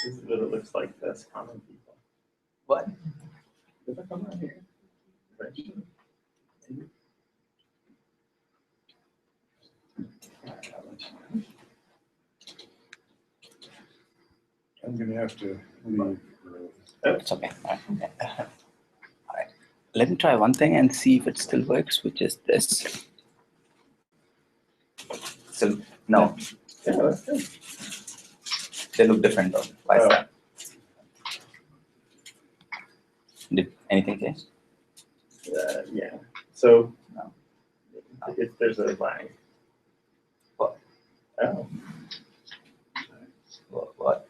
This is what it looks like. That's common people. What? Does it come out here? Right. I'm gonna have to leave. It's okay. All right. Let me try one thing and see if it still works, which is this. So no, Yeah, that's good. they look different though. Why is Oh. that? Did anything change? Yeah. So No. there's a lag. What? Oh. What?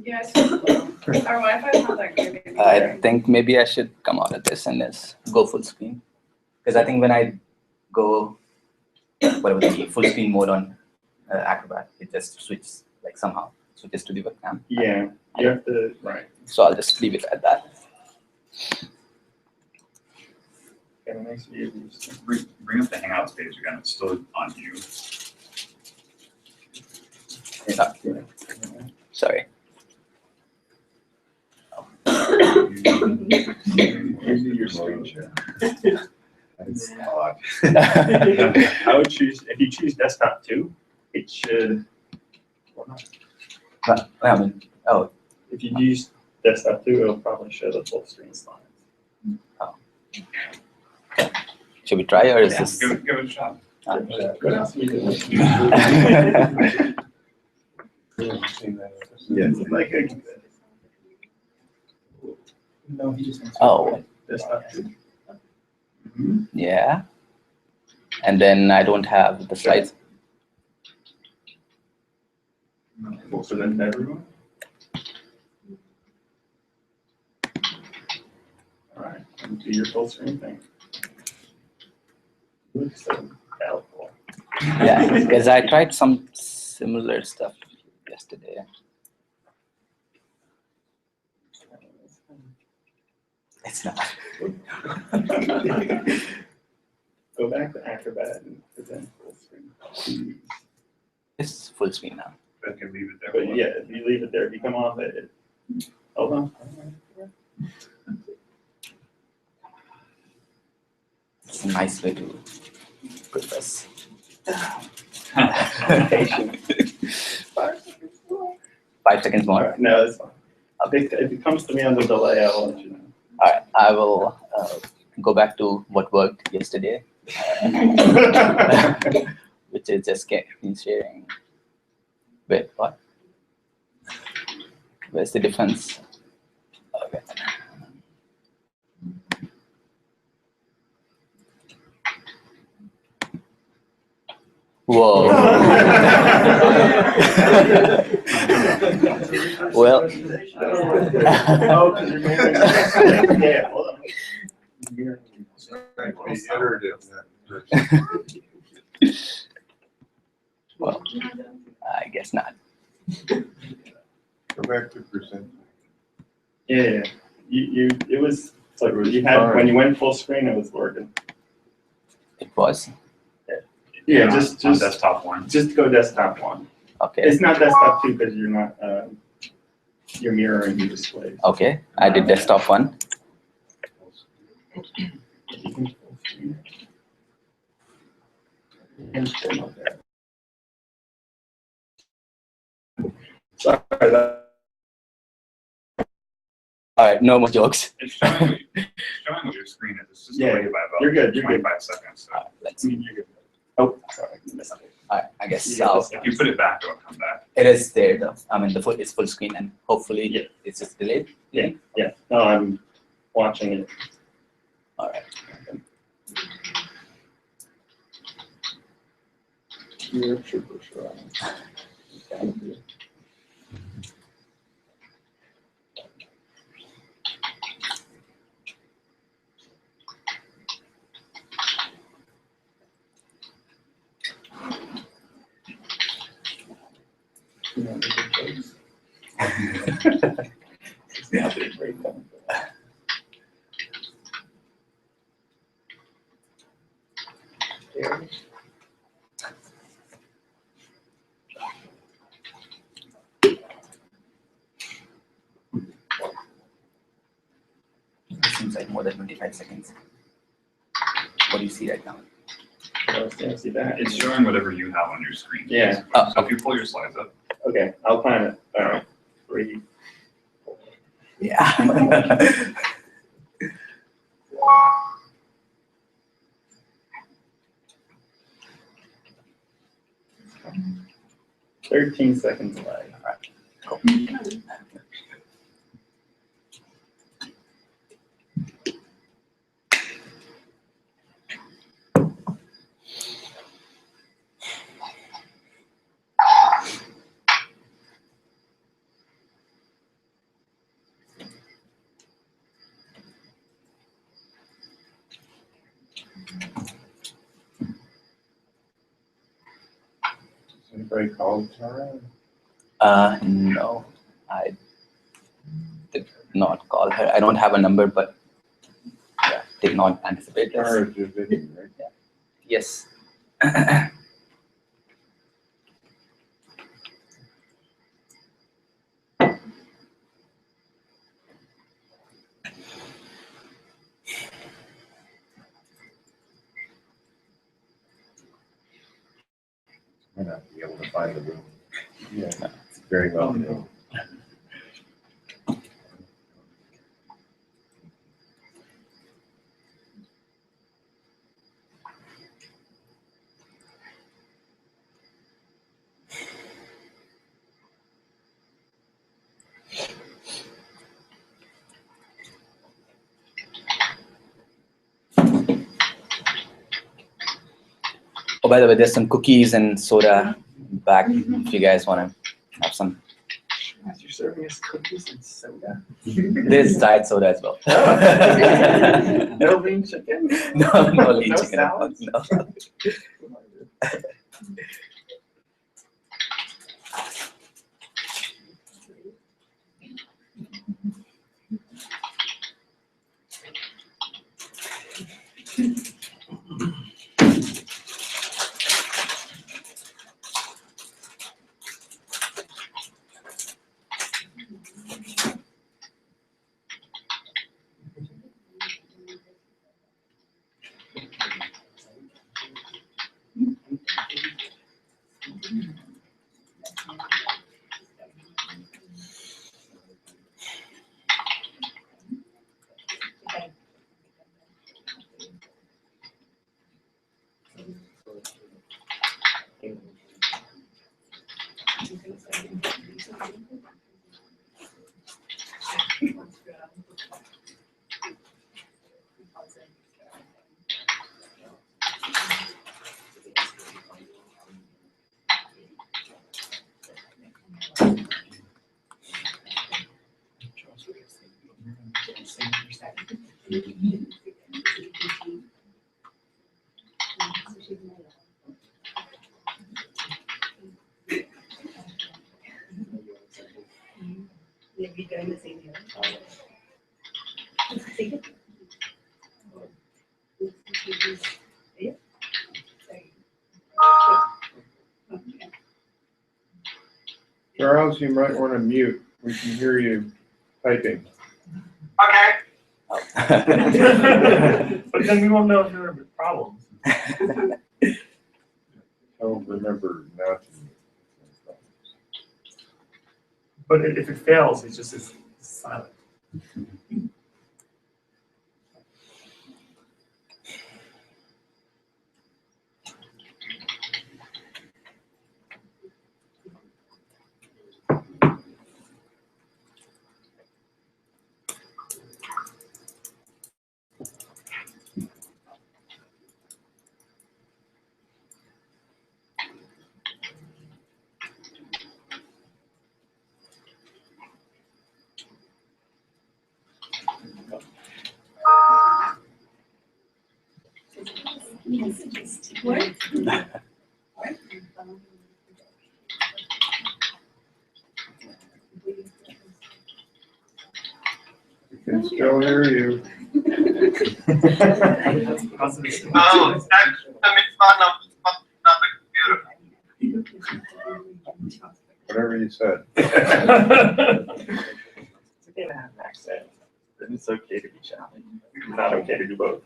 Yes, our Wi-Fi is not that good. I think maybe I should come out of this and just go full screen. Because I think when I go whatever the full screen mode on Acrobat, it just switches somehow switches to the webcam. Yeah, you have to, right. So I'll just leave it at that. Got a nice view of these things. Bring up the Hangouts page again. It's still on you. Sorry. Your screen share. That's odd. I would choose, if you choose desktop 2, it should, well, not. I mean, oh, If you use desktop 2, it'll probably show the full screen slides. should we try or is Yeah, this? give it a shot. What else we do? Yeah. Like a No, he just wants. Oh, desktop 2. yeah. And then I don't have the slides. We'll present to everyone. All right, and do your full screen thing. Looks so doubtful. Yeah, because I tried some similar stuff yesterday. It's not. Go back to Acrobat and present full screen. It's full screen now. I can leave it there. But yeah, if you leave it there, if you come off it, hold on. It's a nice way to put this. Patient. 5 seconds more. 5 seconds All more. right, no, that's fine. If it comes to me on the delay, I'll let you know. All right, I will go back to what worked yesterday, which is just screen sharing. Wait, what? Where's the difference? Okay. Whoa. Well. Oh, because you're moving. Yeah, hold on. You're- Well, I guess not. Go back to present. Yeah, it was, it's like, you had, when you went full screen, it was working. It was? Yeah, on just desktop 1. just go desktop 1. Okay. It's not desktop 2 because you're not, you're mirroring your display. Okay, I did desktop 1. Sorry, that. All right, no more jokes. It's showing what your screen is. It's just Yeah, delayed by about you're good, you're good. 25 seconds. So. All right, let's see. You're good. Oh, sorry, I missed it. All right, I guess Yeah, I'll, If you put it back, it'll come back. it is there though. I mean, it's full screen and hopefully Yeah. it's just delayed. Yeah, yeah. No, I'm watching it. All right. You're super sure. Thank you. Yeah, big breakdown. There. like more than 25 seconds. What do you see right now? Yeah, see that? It's showing whatever you have on your screen. Yeah. basically. Oh, So if you pull your slides up, Okay, I'll plan it. All right. 3. Yeah. 13 seconds lag. Cool. Anybody called Tara? No, I did not call her. I don't have a number, but yeah, did not anticipate this. Tara did video, right? Yes. Might not be able to find the room. Yeah, it's very well known. Oh, by the way, there's some cookies and soda back if you guys want to have some. You're serving us cookies and soda. There's diet soda as well. No lean chicken? No lean No chicken. salads? No. Charles, you might want to mute. We can hear you typing. But then we won't know if there are problems. Oh, remember not to. But if it fails, it's just it's silent. We can still hear you. How's this? Oh, that's the mitzvah of the computer. Whatever you said. It's okay to have an accent, but it's okay to be challenged. not okay to do both.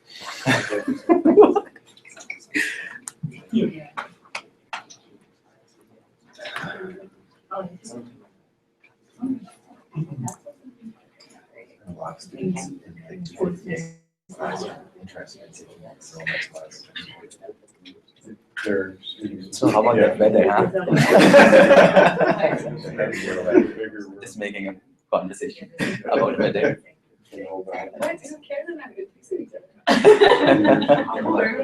So how about that weather, huh? Just making a conversation about weather.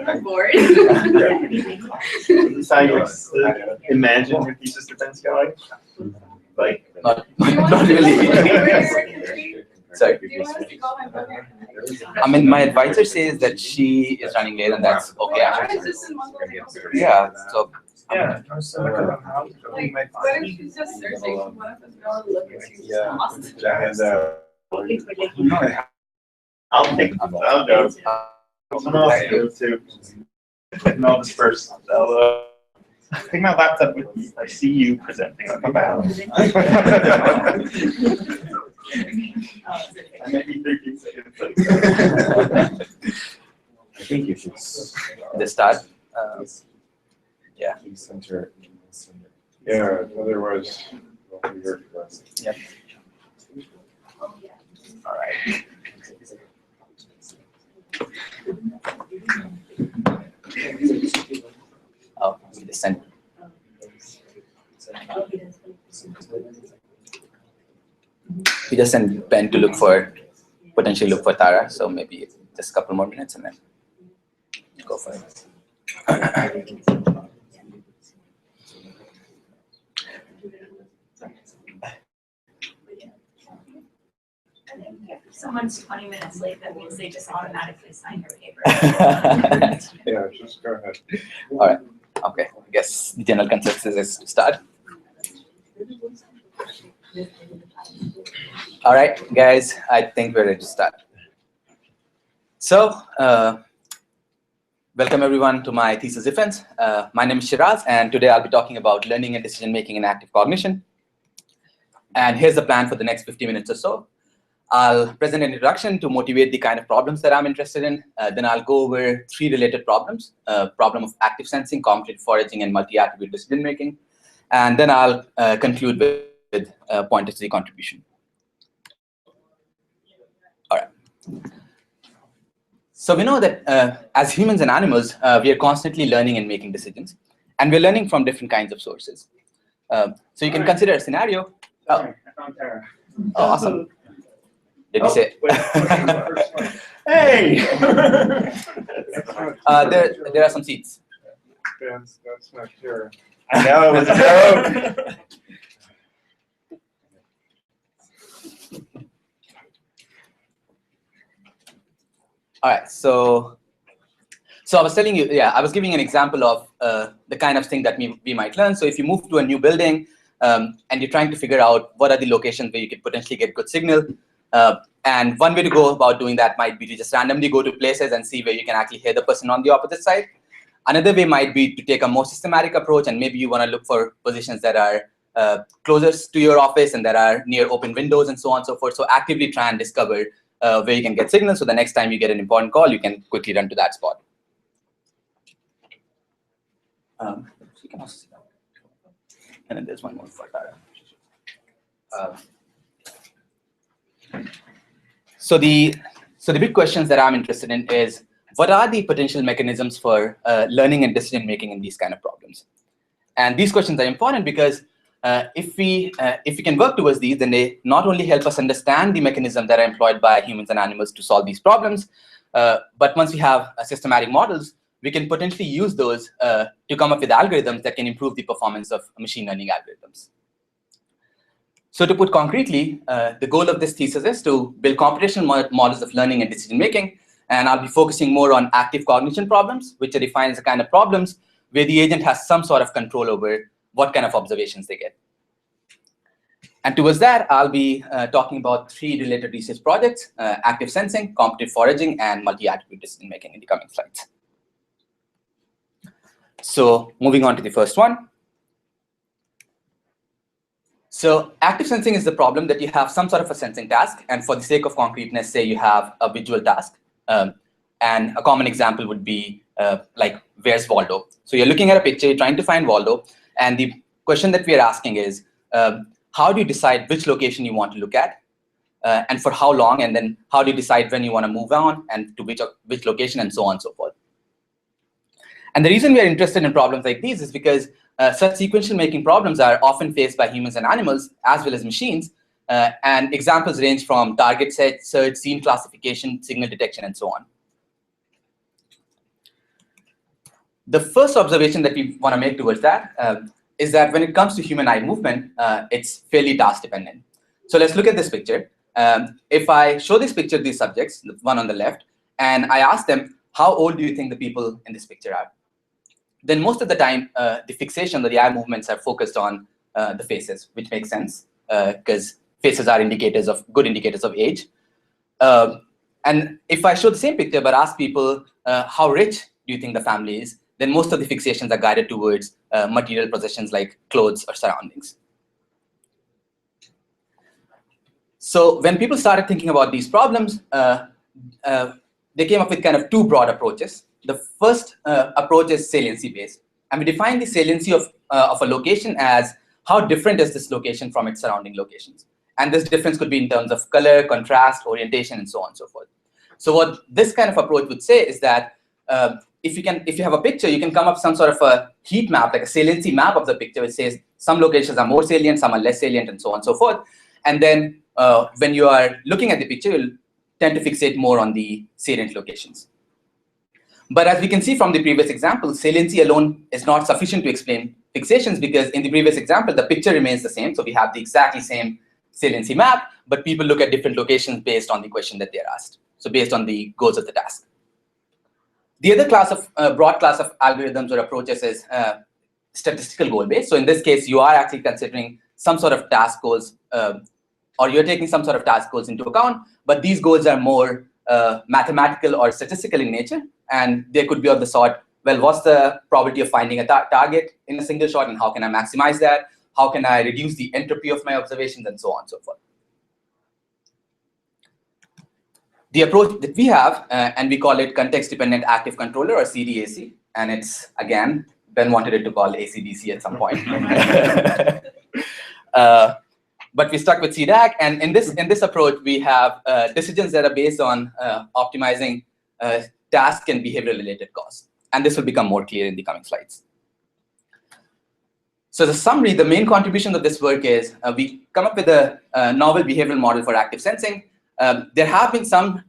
I'm bored. Is how you imagine your thesis defense going? Like, Not really. Sorry. Do you want us to call my brother? I mean, my advisor says that she is running late, and that's okay. Alright, Actually. just in one little thing. Yeah. So yeah. Like, what if she's just searching? What if it's going to look and she's just lost? I'll go. Someone else go too. And I'll disperse. I'll take my laptop with me. I see you presenting. I'll come back. I may be 13 seconds late. I think you should. the start. Yeah. Center. Yeah, otherwise. Yep. All right. Oh, we just sent. We just sent Ben to potentially look for Tara. So maybe just a couple more minutes and then go for it. If someone's 20 minutes late, that means they just automatically sign your paper. Yeah, just go ahead. All right. Okay. I guess the general consensus is to start. All right, guys. I think we're ready to start. So, welcome everyone to my thesis defense. My name is Sheeraz, and today I'll be talking about learning and decision making in active cognition. And here's the plan for the next 50 minutes or so. I'll present an introduction to motivate the kind of problems that I'm interested in. Then I'll go over 3 related problems, problem of active sensing, cognitive foraging, and multi-attribute decision making. And then I'll conclude with pointers to the contribution. All right. So we know that as humans and animals, we are constantly learning and making decisions. And we're learning from different kinds of sources. So you can consider a scenario. Oh, I found Tara. awesome. Did you say? Hey! There are some seats. That's not fair. I know, it was a joke. All right, so I was telling you, I was giving an example of the kind of thing that we might learn. So if you move to a new building and you're trying to figure out what are the locations where you could potentially get good signal, and one way to go about doing that might be to just randomly go to places and see where you can actually hear the person on the opposite side. Another way might be to take a more systematic approach, and maybe you want to look for positions that are closest to your office and that are near open windows and so on and so forth. So actively try and discover where you can get signal, so the next time you get an important call, you can quickly run to that spot. You can also see that. And then there's one more for Tara. So the big questions that I'm interested in is, what are the potential mechanisms for learning and decision making in these kind of problems? And these questions are important because if we can work towards these, then they not only help us understand the mechanisms that are employed by humans and animals to solve these problems, but once we have systematic models, we can potentially use those to come up with algorithms that can improve the performance of machine learning algorithms. So to put concretely, the goal of this thesis is to build computational models of learning and decision making, and I'll be focusing more on active cognition problems, which are defined as the kind of problems where the agent has some sort of control over what kind of observations they get. And towards that, I'll be talking about 3 related research projects: active sensing, cognitive foraging, and multi-attribute decision making in the coming slides. So moving on to the first one. So active sensing is the problem that you have some sort of a sensing task, and for the sake of concreteness, say you have a visual task. And a common example would be like, where's Waldo? So you're looking at a picture, you're trying to find Waldo, and the question that we are asking is, how do you decide which location you want to look at, and for how long, and then how do you decide when you want to move on and to which location, and so on and so forth. And the reason we are interested in problems like these is because such sequential making problems are often faced by humans and animals, as well as machines, and examples range from target search, scene classification, signal detection, and so on. The first observation that we want to make towards that is that when it comes to human eye movement, it's fairly task dependent. So let's look at this picture. If I show this picture to these subjects, the one on the left, and I ask them, how old do you think the people in this picture are? Then most of the time, the fixation or the eye movements are focused on the faces, which makes sense because faces are good indicators of age. And if I show the same picture but ask people, how rich do you think the family is? Then most of the fixations are guided towards material possessions like clothes or surroundings. So when people started thinking about these problems, they came up with kind of two broad approaches. The first approach is saliency-based. And we define the saliency of a location as how different is this location from its surrounding locations. And this difference could be in terms of color, contrast, orientation, and so on and so forth. So what this kind of approach would say is that if you have a picture, you can come up some sort of a heat map, like a saliency map of the picture, which says some locations are more salient, some are less salient, and so on and so forth. And then when you are looking at the picture, you'll tend to fixate more on the salient locations. But as we can see from the previous example, saliency alone is not sufficient to explain fixations, because in the previous example, the picture remains the same. So we have the exactly same saliency map, but people look at different locations based on the question that they're asked. So based on the goals of the task. The other class of broad class of algorithms or approaches is statistical goal-based. So in this case, you are actually considering some sort of task goals, or you're taking some sort of task goals into account, but these goals are more mathematical or statistical in nature, and they could be of the sort, well, what's the probability of finding a target in a single shot, and how can I maximize that? How can I reduce the entropy of my observations, and so on and so forth. The approach that we have, and we call it context-dependent active controller, or CDAC, and it's, again, Ben wanted it to call ACDC at some point. But we stuck with CDAC, and in this approach, we have decisions that are based on optimizing task and behavior-related costs. And this will become more clear in the coming slides. So the summary, the main contribution of this work is we come up with a novel behavioral model for active sensing. There has been some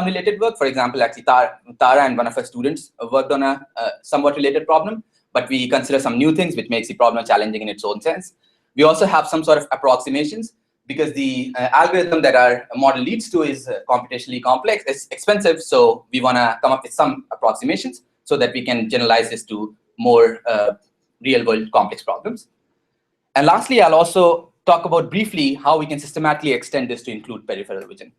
related work. For example, actually Tara and one of her students worked on a somewhat related problem, but we consider some new things, which makes the problem challenging in its own sense. We also have some sort of approximations, because the algorithm that our model leads to is computationally complex. It's expensive, so we want to come up with some approximations so that we can generalize this to more real-world complex problems. And lastly, I'll also talk about briefly how we can systematically extend this to include peripheral vision.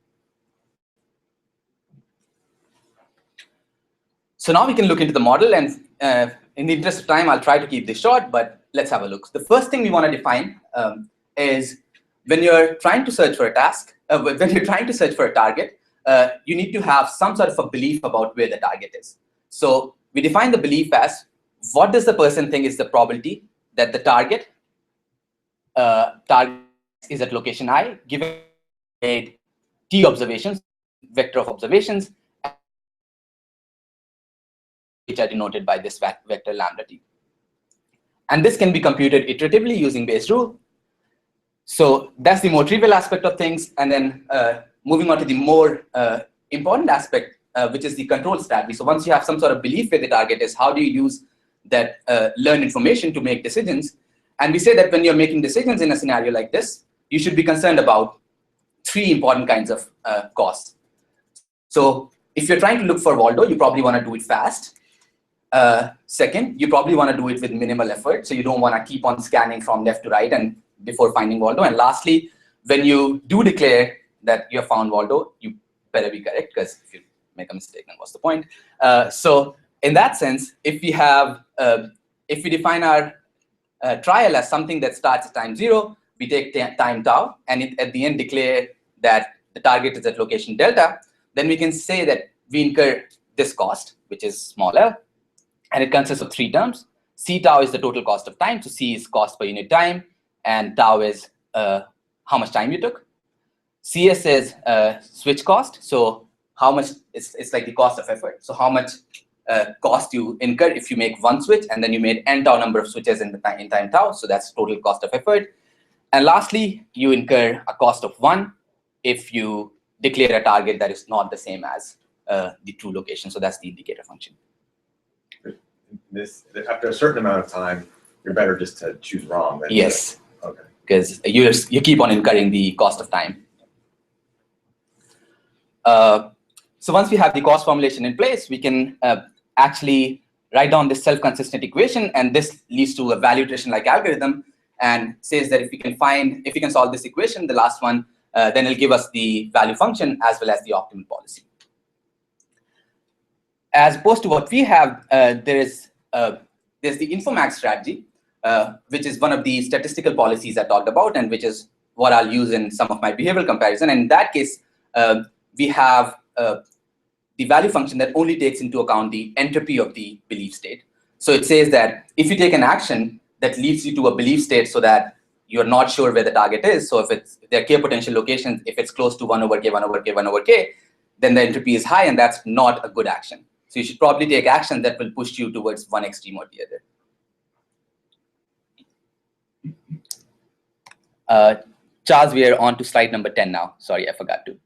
So now we can look into the model, and in the interest of time, I'll try to keep this short, but let's have a look. The first thing we want to define is when you're trying to search for a task, when you're trying to search for a target, you need to have some sort of a belief about where the target is. So we define the belief as, what does the person think is the probability that the target is at location I, given a t observations, vector of observations, which are denoted by this vector lambda t. And this can be computed iteratively using Bayes' rule. So that's the more trivial aspect of things. And then moving on to the more important aspect, which is the control strategy. So once you have some sort of belief where the target is, how do you use that learned information to make decisions? And we say that when you're making decisions in a scenario like this, you should be concerned about three important kinds of costs. So if you're trying to look for Waldo, you probably want to do it fast. Second, you probably want to do it with minimal effort. So you don't want to keep on scanning from left to right and before finding Waldo. And lastly, when you do declare that you have found Waldo, you better be correct, because if you make a mistake, then what's the point? So in that sense, if we define our trial as something that starts at time 0, we take time tau, and at the end declare that the target is at location delta, then we can say that we incur this cost, which is small l, and it consists of 3 terms. C tau is the total cost of time, so C is cost per unit time, and tau is how much time you took. CS is switch cost, so how much, it's like the cost of effort, so how much cost you incur if you make one switch, and then you made n tau number of switches in time tau, so that's total cost of effort. And lastly, you incur a cost of 1 if you declare a target that is not the same as the true location, so that's the indicator function. This, after a certain amount of time, you're better just to choose wrong. Than Yes. Okay. Because you keep on incurring the cost of time. So once we have the cost formulation in place, we can actually write down this self-consistent equation, and this leads to a value iteration-like algorithm, and says that if we can solve this equation, the last one, then it'll give us the value function as well as the optimal policy. As opposed to what we have, there's the Infomax strategy, which is one of the statistical policies I talked about, and which is what I'll use in some of my behavioral comparison. And in that case, we have the value function that only takes into account the entropy of the belief state. So it says that if you take an action that leads you to a belief state so that you're not sure where the target is, so if there are k potential locations, if it's close to 1 over k, 1 over k, 1 over k, then the entropy is high, and that's not a good action. So you should probably take action that will push you towards one extreme or the other. Charles, we are on to slide number 10 now. Sorry, I forgot to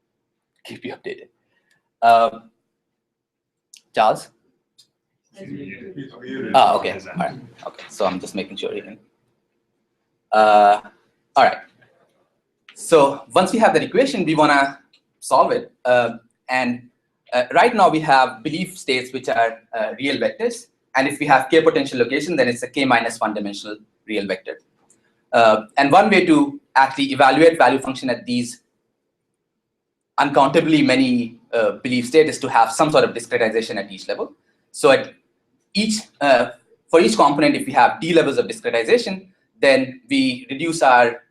keep you updated. Charles? Okay. All right. Okay. So I'm just making sure you can. All right. So once we have that equation, we want to solve it. Right now we have belief states which are real vectors, and if we have k potential location, then it's a k minus 1 dimensional real vector. And one way to actually evaluate value function at these uncountably many belief states is to have some sort of discretization at each level. So at for each component, if we have d levels of discretization, then we reduce our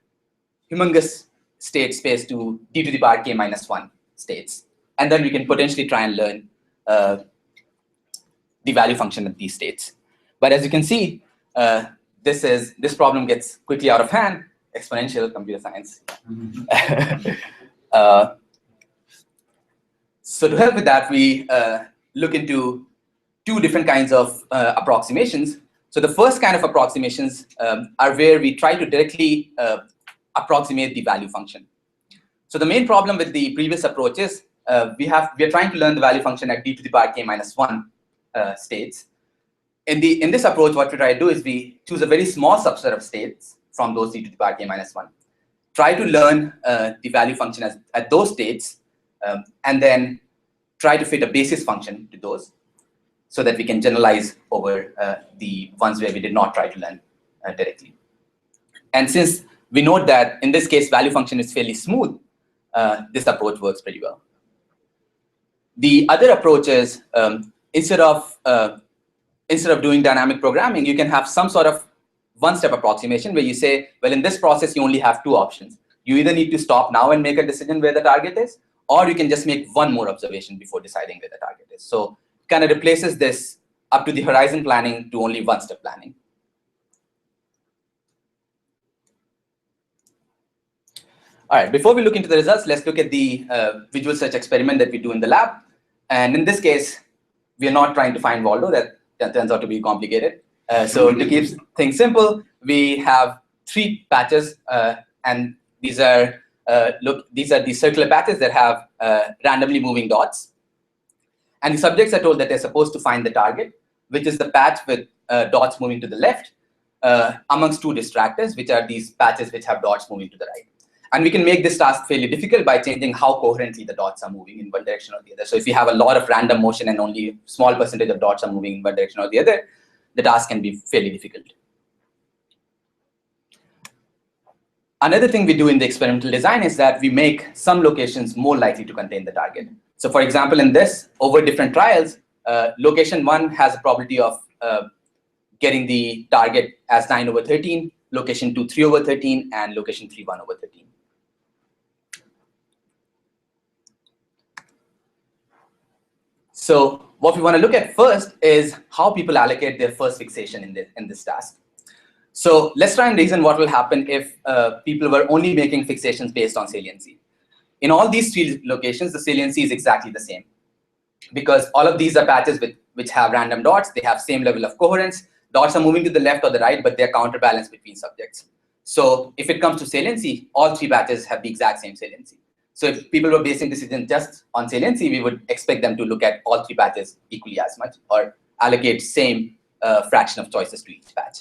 humongous state space to d to the power k minus 1 states. And then we can potentially try and learn the value function of these states. But as you can see, this problem gets quickly out of hand. Exponential computer science. So to help with that, we look into 2 different kinds of approximations. So the first kind of approximations are where we try to directly approximate the value function. So the main problem with the previous approach is we are trying to learn the value function at d to the power k minus 1 states. In this approach, what we try to do is we choose a very small subset of states from those d to the power k minus 1. Try to learn the value function at those states, and then try to fit a basis function to those so that we can generalize over the ones where we did not try to learn directly. And since we note that in this case, value function is fairly smooth, this approach works pretty well. The other approach is instead of doing dynamic programming, you can have some sort of one-step approximation where you say, well, in this process, you only have 2 options. You either need to stop now and make a decision where the target is, or you can just make one more observation before deciding where the target is. So it kind of replaces this up to the horizon planning to only one-step planning. All right, before we look into the results, let's look at the visual search experiment that we do in the lab. And in this case, we are not trying to find Waldo. That turns out to be complicated. So to keep things simple, we have 3 patches, and these are the circular patches that have randomly moving dots. And the subjects are told that they're supposed to find the target, which is the patch with dots moving to the left, amongst 2 distractors, which are these patches which have dots moving to the right. And we can make this task fairly difficult by changing how coherently the dots are moving in one direction or the other. So if you have a lot of random motion and only a small percentage of dots are moving in one direction or the other, the task can be fairly difficult. Another thing we do in the experimental design is that we make some locations more likely to contain the target. So for example, in this, over different trials, location 1 has a probability of getting the target as 9 over 13, location 2, 3 over 13, and location 3, 1 over 13. So what we want to look at first is how people allocate their first fixation in this task. So let's try and reason what will happen if people were only making fixations based on saliency. In all these three locations, the saliency is exactly the same, because all of these are patches which have random dots. They have same level of coherence. Dots are moving to the left or the right, but they're counterbalanced between subjects. So if it comes to saliency, all three patches have the exact same saliency. So if people were basing decisions just on saliency, we would expect them to look at all three patches equally as much, or allocate same fraction of choices to each patch.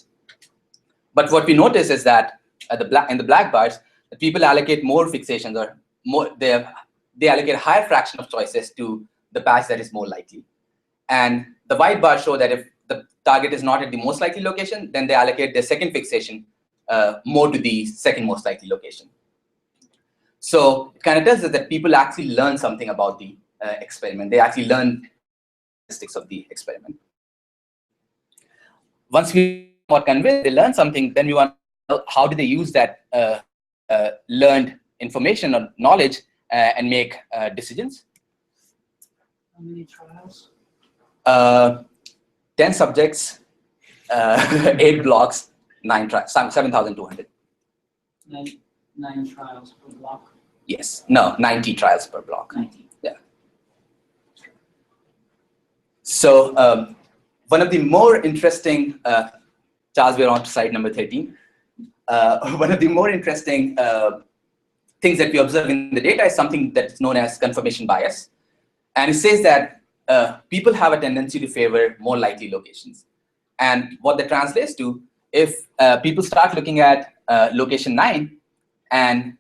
But what we notice is that in the black bars, the people allocate more fixations, or more. They allocate a higher fraction of choices to the patch that is more likely. And the white bars show that if the target is not at the most likely location, then they allocate their second fixation more to the second most likely location. So it kind of tells us that people actually learn something about the experiment. They actually learn statistics of the experiment. Once we are convinced they learn something, then we want to know how do they use that learned information or knowledge and make decisions. How many trials? 10 subjects, 8 blocks, 7,200. 9 trials per block. Yes, no, 90 trials per block. 90. Yeah. So one of the more interesting, Charles, we're on to slide number 13. One of the more interesting things that we observe in the data is something that's known as confirmation bias. And it says that people have a tendency to favor more likely locations. And what that translates to, if people start looking at location 9, and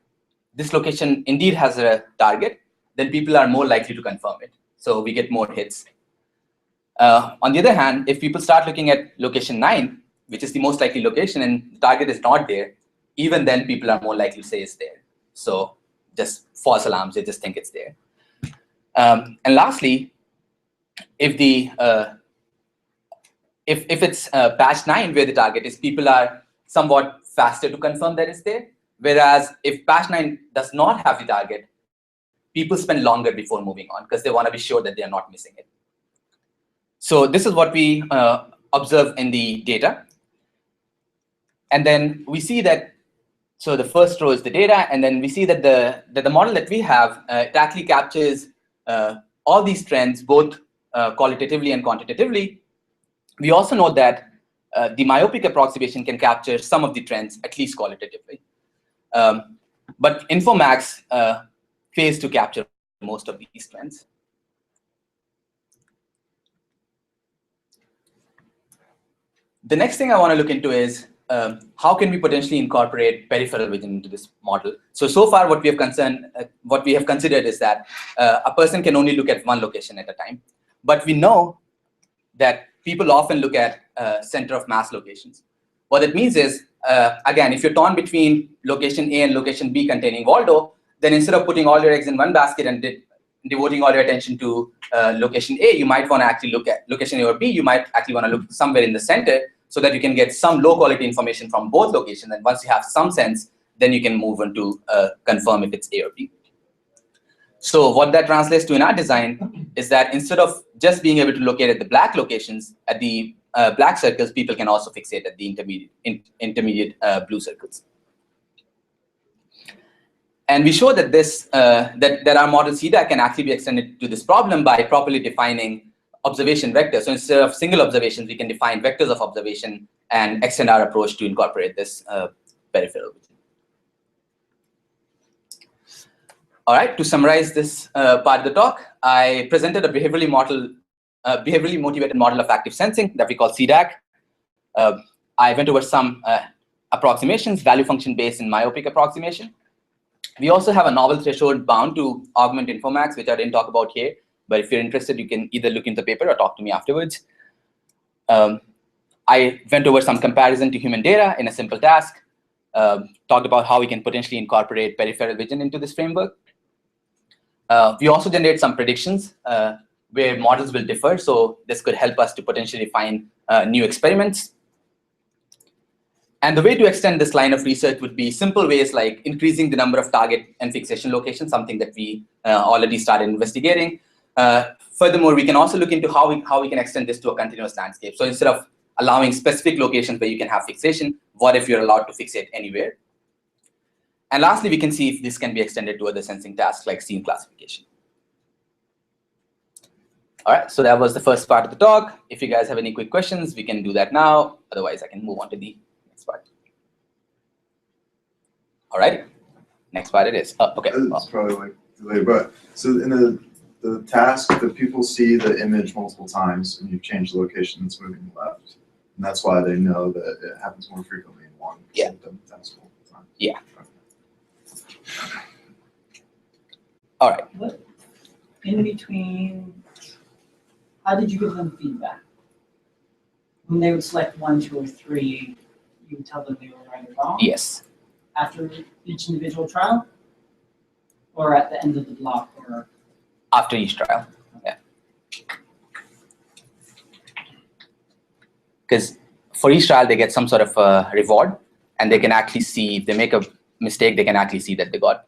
this location indeed has a target, then people are more likely to confirm it. So we get more hits. On the other hand, if people start looking at location 9, which is the most likely location, and the target is not there, even then people are more likely to say it's there. So just false alarms, they just think it's there. And lastly, if it's patch 9 where the target is, people are somewhat faster to confirm that it's there. Whereas if patch 9 does not have the target, people spend longer before moving on because they want to be sure that they are not missing it. So this is what we observe in the data. And then we see that, so the first row is the data, and then we see that the model that we have, it actually captures all these trends, both qualitatively and quantitatively. We also know that the myopic approximation can capture some of the trends, at least qualitatively. But Infomax fails to capture most of these trends. The next thing I want to look into is how can we potentially incorporate peripheral vision into this model? So far, what we have considered is that a person can only look at one location at a time. But we know that people often look at center of mass locations. What that means is, again, if you're torn between location A and location B containing Waldo, then instead of putting all your eggs in one basket and devoting all your attention to location A, you might want to actually look at location A or B. You might actually want to look somewhere in the center so that you can get some low quality information from both locations. And once you have some sense, then you can move on to confirm if it's A or B. So what that translates to in our design is that instead of just being able to locate at the black locations, at the black circles, people can also fixate at the intermediate blue circles. And we show that that our model CDAC can actually be extended to this problem by properly defining observation vectors. So instead of single observations, we can define vectors of observation and extend our approach to incorporate this peripheral vision. All right, to summarize this part of the talk, I presented a behaviorally motivated model of active sensing that we call CDAC. I went over some approximations, value function based and myopic approximation. We also have a novel threshold bound to augment Infomax, which I didn't talk about here. But if you're interested, you can either look into the paper or talk to me afterwards. I went over some comparison to human data in a simple task, talked about how we can potentially incorporate peripheral vision into this framework. We also generate some predictions where models will differ. So this could help us to potentially find new experiments. And the way to extend this line of research would be simple ways like increasing the number of target and fixation locations, something that we already started investigating. Furthermore, we can also look into how we can extend this to a continuous landscape. So instead of allowing specific locations where you can have fixation, what if you're allowed to fixate anywhere? And lastly, we can see if this can be extended to other sensing tasks like scene classification. All right, so that was the first part of the talk. If you guys have any quick questions, we can do that now. Otherwise, I can move on to the next part. All right, next part it is. Oh, okay. It's probably like delayed, but so in the task, the people see the image multiple times, and you've changed the location that's moving left, and that's why they know that it happens more frequently in one. Yeah. Task multiple times. Yeah. All right. What, in between, how did you give them feedback? When they would select 1, 2, or 3, you would tell them they were right or wrong? Yes. After each individual trial? Or at the end of the block? Or After each trial. Yeah. Because for each trial, they get some sort of reward, and they can actually see if they make a mistake, they can actually see that they got,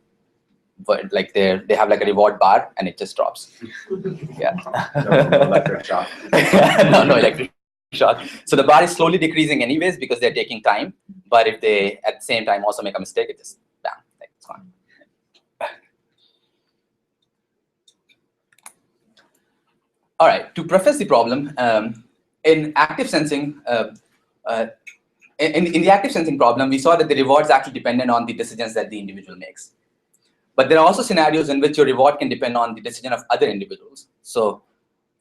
but like they have like a reward bar, and it just drops. Yeah. No electric shock. No electric shock. So the bar is slowly decreasing anyways because they're taking time. But if they at the same time also make a mistake, it just bam, like it's gone. All right. To preface the problem, in active sensing, in the active sensing problem, we saw that the rewards actually dependent on the decisions that the individual makes. But there are also scenarios in which your reward can depend on the decision of other individuals. So,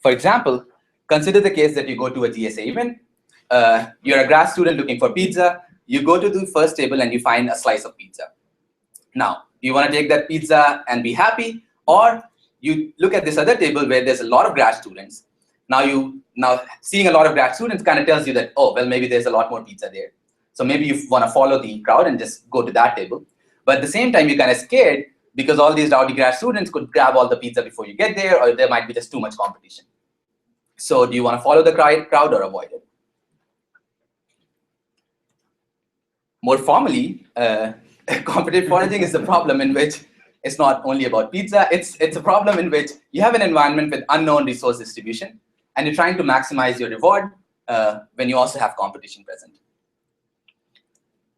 for example, consider the case that you go to a GSA event. You're a grad student looking for pizza. You go to the first table and you find a slice of pizza. Now, do you want to take that pizza and be happy? Or you look at this other table where there's a lot of grad students. Now seeing a lot of grad students kind of tells you that, oh, well, maybe there's a lot more pizza there. So maybe you want to follow the crowd and just go to that table. But at the same time, you're kind of scared because all these rowdy grad students could grab all the pizza before you get there, or there might be just too much competition. So do you want to follow the crowd or avoid it? More formally, competitive foraging is the problem in which it's not only about pizza. It's a problem in which you have an environment with unknown resource distribution, and you're trying to maximize your reward when you also have competition present.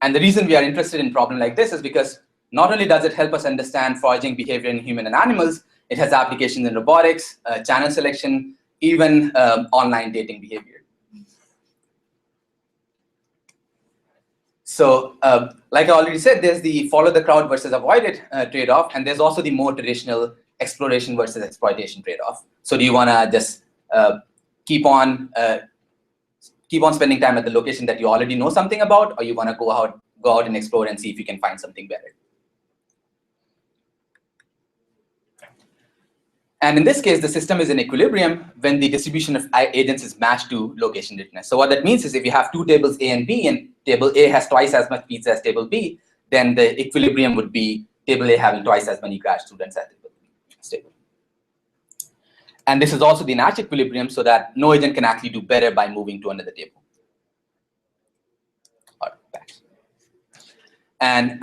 And the reason we are interested in a problem like this is because not only does it help us understand foraging behavior in human and animals, it has applications in robotics, channel selection, even online dating behavior. So like I already said, there's the follow the crowd versus avoid it trade-off, and there's also the more traditional exploration versus exploitation trade-off. So do you want to just keep on spending time at the location that you already know something about, or you want to go out and explore and see if you can find something better? And in this case, the system is in equilibrium when the distribution of agents is matched to location readiness. So what that means is if you have two tables A and B, and table A has twice as much pizza as table B, then the equilibrium would be table A having twice as many grad students as table B. Stable. And this is also the Nash equilibrium, so that no agent can actually do better by moving to another table. All right, back. And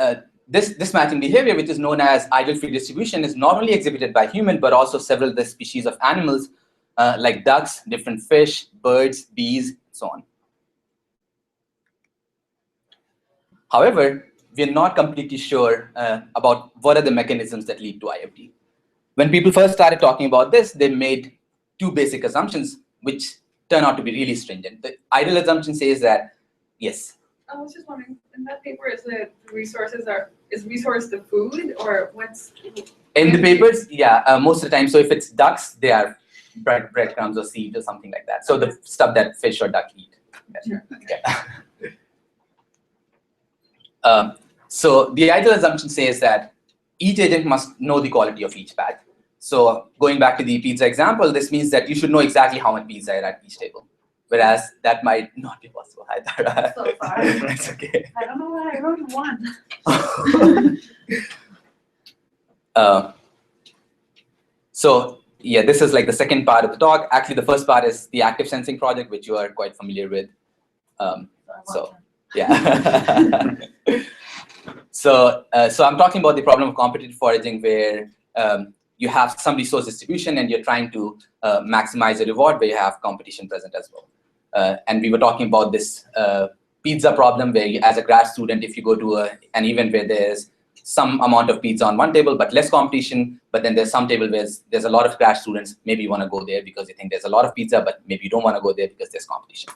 this matching behavior, which is known as ideal free distribution, is not only exhibited by human, but also several other species of animals like ducks, different fish, birds, bees, and so on. However, we are not completely sure about what are the mechanisms that lead to IFD. When people first started talking about this, they made two basic assumptions, which turn out to be really stringent. The ideal assumption says that, yes? I was just wondering, in that paper, is resource the food, or what's? In the papers, yeah, most of the time. So if it's ducks, they are breadcrumbs or seeds or something like that. So the stuff that fish or duck eat. Sure. Yeah. So the ideal assumption says that each agent must know the quality of each batch. So going back to the pizza example, this means that you should know exactly how much pizza is at each table. Whereas that might not be possible either. So far. That's okay. I don't know why I wrote one. So yeah, this is like the second part of the talk. Actually, the first part is the active sensing project, which you are quite familiar with. So yeah. So I'm talking about the problem of competitive foraging, where you have some resource distribution and you're trying to maximize the reward where you have competition present as well. And we were talking about this pizza problem where you, as a grad student, if you go to an event where there's some amount of pizza on one table, but less competition, but then there's some table where there's a lot of grad students, maybe you want to go there because you think there's a lot of pizza, but maybe you don't want to go there because there's competition.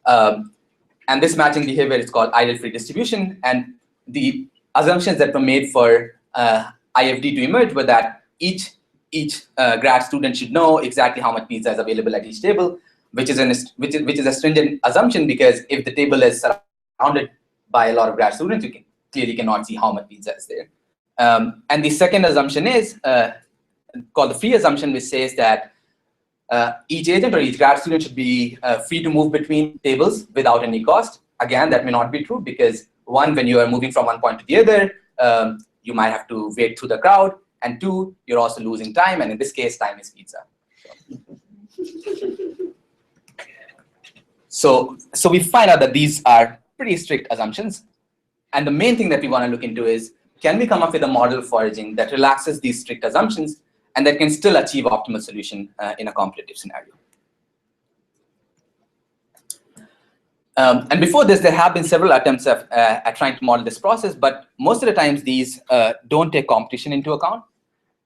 And this matching behavior is called ideal free distribution. And the assumptions that were made for IFD to emerge were that each grad student should know exactly how much pizza is available at each table, which is a stringent assumption, because if the table is surrounded by a lot of grad students, you clearly cannot see how much pizza is there. And the second assumption is called the free assumption, which says that each agent or each grad student should be free to move between tables without any cost. Again, that may not be true because one, when you are moving from one point to the other, you might have to wade through the crowd, and two, you're also losing time, and in this case, time is pizza. So we find out that these are pretty strict assumptions, and the main thing that we want to look into is, can we come up with a model of foraging that relaxes these strict assumptions and that can still achieve optimal solution in a competitive scenario? And before this, there have been several attempts at trying to model this process, but most of the times these don't take competition into account.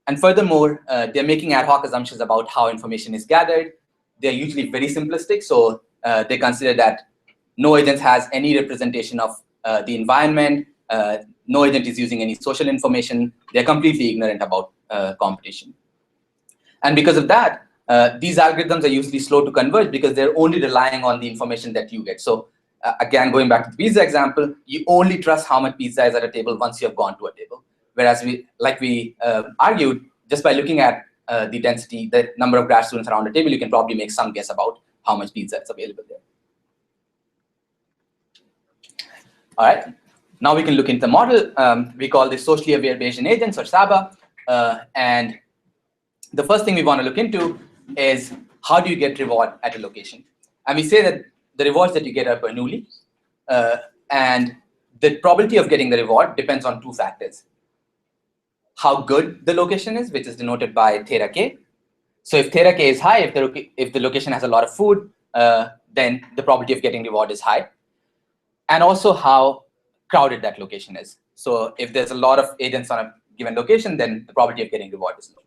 And furthermore, they're making ad hoc assumptions about how information is gathered. They're usually very simplistic, so they consider that no agent has any representation of the environment, no agent is using any social information. They're completely ignorant about competition. And because of that, these algorithms are usually slow to converge because they're only relying on the information that you get. So again, going back to the pizza example, you only trust how much pizza is at a table once you have gone to a table. Whereas like we argued, just by looking at the density, the number of grad students around the table, you can probably make some guess about how much pizza is available there. All right, now we can look into the model. We call this socially aware Bayesian agents, or SABA. And the first thing we want to look into is, how do you get reward at a location? And we say that the rewards that you get are Bernoulli. And the probability of getting the reward depends on two factors. How good the location is, which is denoted by theta k. So if theta k is high, if the location has a lot of food, then the probability of getting reward is high. And also how crowded that location is. So if there's a lot of agents on a given location, then the probability of getting reward is low.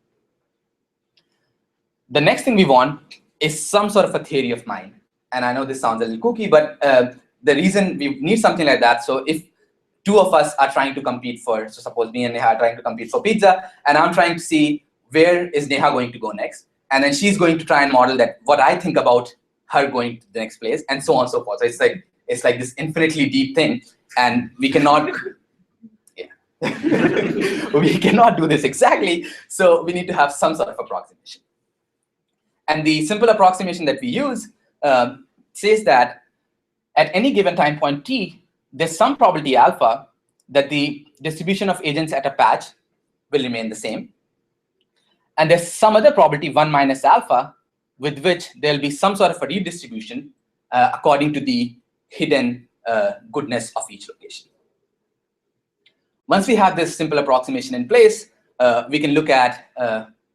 The next thing we want is some sort of a theory of mind. And I know this sounds a little kooky, but the reason we need something like that, so if two of us are trying to compete for, so suppose me and Neha are trying to compete for pizza, and I'm trying to see where is Neha going to go next, and then she's going to try and model that what I think about her going to the next place, and so on and so forth. So it's like this infinitely deep thing, and we cannot we cannot do this exactly, so we need to have some sort of approximation. And the simple approximation that we use says that at any given time point t, there's some probability alpha that the distribution of agents at a patch will remain the same. And there's some other probability 1 minus alpha with which there'll be some sort of a redistribution according to the hidden goodness of each location. Once we have this simple approximation in place, we can look at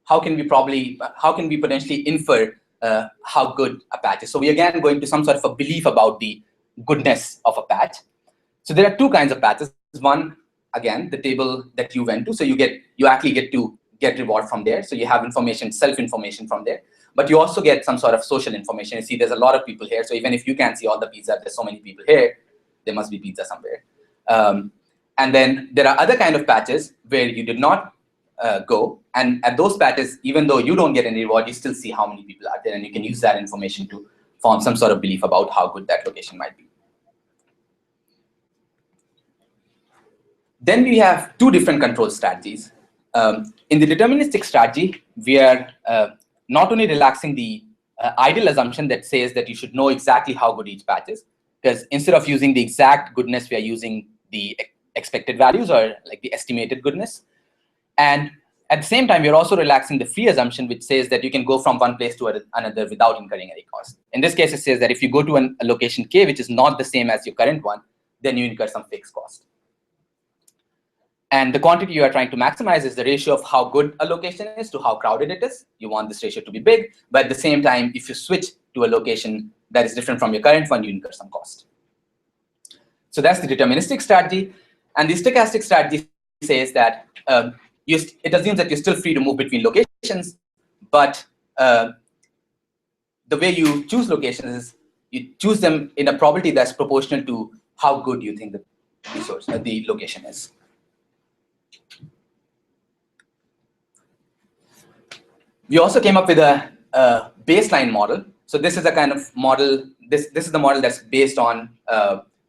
how can we potentially infer how good a patch is. So we again go into some sort of a belief about the goodness of a patch. So there are two kinds of patches. One, again, the table that you went to. So you actually get to get reward from there. So you have information, self-information from there. But you also get some sort of social information. You see, there's a lot of people here. So even if you can't see all the pizza, there's so many people here, there must be pizza somewhere. And then there are other kind of patches where you did not go. And at those patches, even though you don't get any reward, you still see how many people are there. And you can use that information to form some sort of belief about how good that location might be. Then we have two different control strategies. In the deterministic strategy, we are not only relaxing the ideal assumption that says that you should know exactly how good each patch is, because instead of using the exact goodness, we are using the expected values, or like the estimated goodness. And at the same time, we're also relaxing the free assumption, which says that you can go from one place to another without incurring any cost. In this case, it says that if you go to a location K, which is not the same as your current one, then you incur some fixed cost. And the quantity you are trying to maximize is the ratio of how good a location is to how crowded it is. You want this ratio to be big, but at the same time, if you switch to a location that is different from your current one, you incur some cost. So that's the deterministic strategy. And the stochastic strategy says that it assumes that you're still free to move between locations, but the way you choose locations is you choose them in a probability that's proportional to how good you think the resource, the location is. We also came up with a baseline model. So this is a kind of model. This is the model that's based on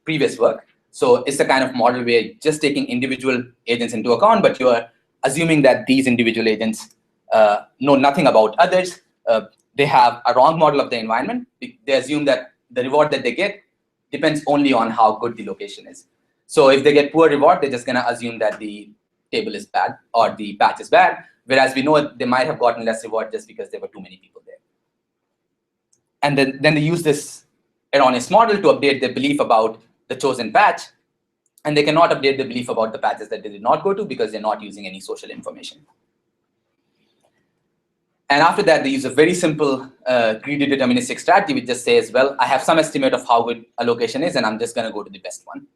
previous work. So it's the kind of model where you're just taking individual agents into account, but you are assuming that these individual agents know nothing about others. They have a wrong model of the environment. They assume that the reward that they get depends only on how good the location is. So if they get poor reward, they're just going to assume that the table is bad or the patch is bad, whereas we know they might have gotten less reward just because there were too many people there. And then they use this erroneous model to update their belief about the chosen patch, and they cannot update their belief about the patches that they did not go to because they're not using any social information. And after that, they use a very simple greedy deterministic strategy, which just says, well, I have some estimate of how good a location is, and I'm just going to go to the best one.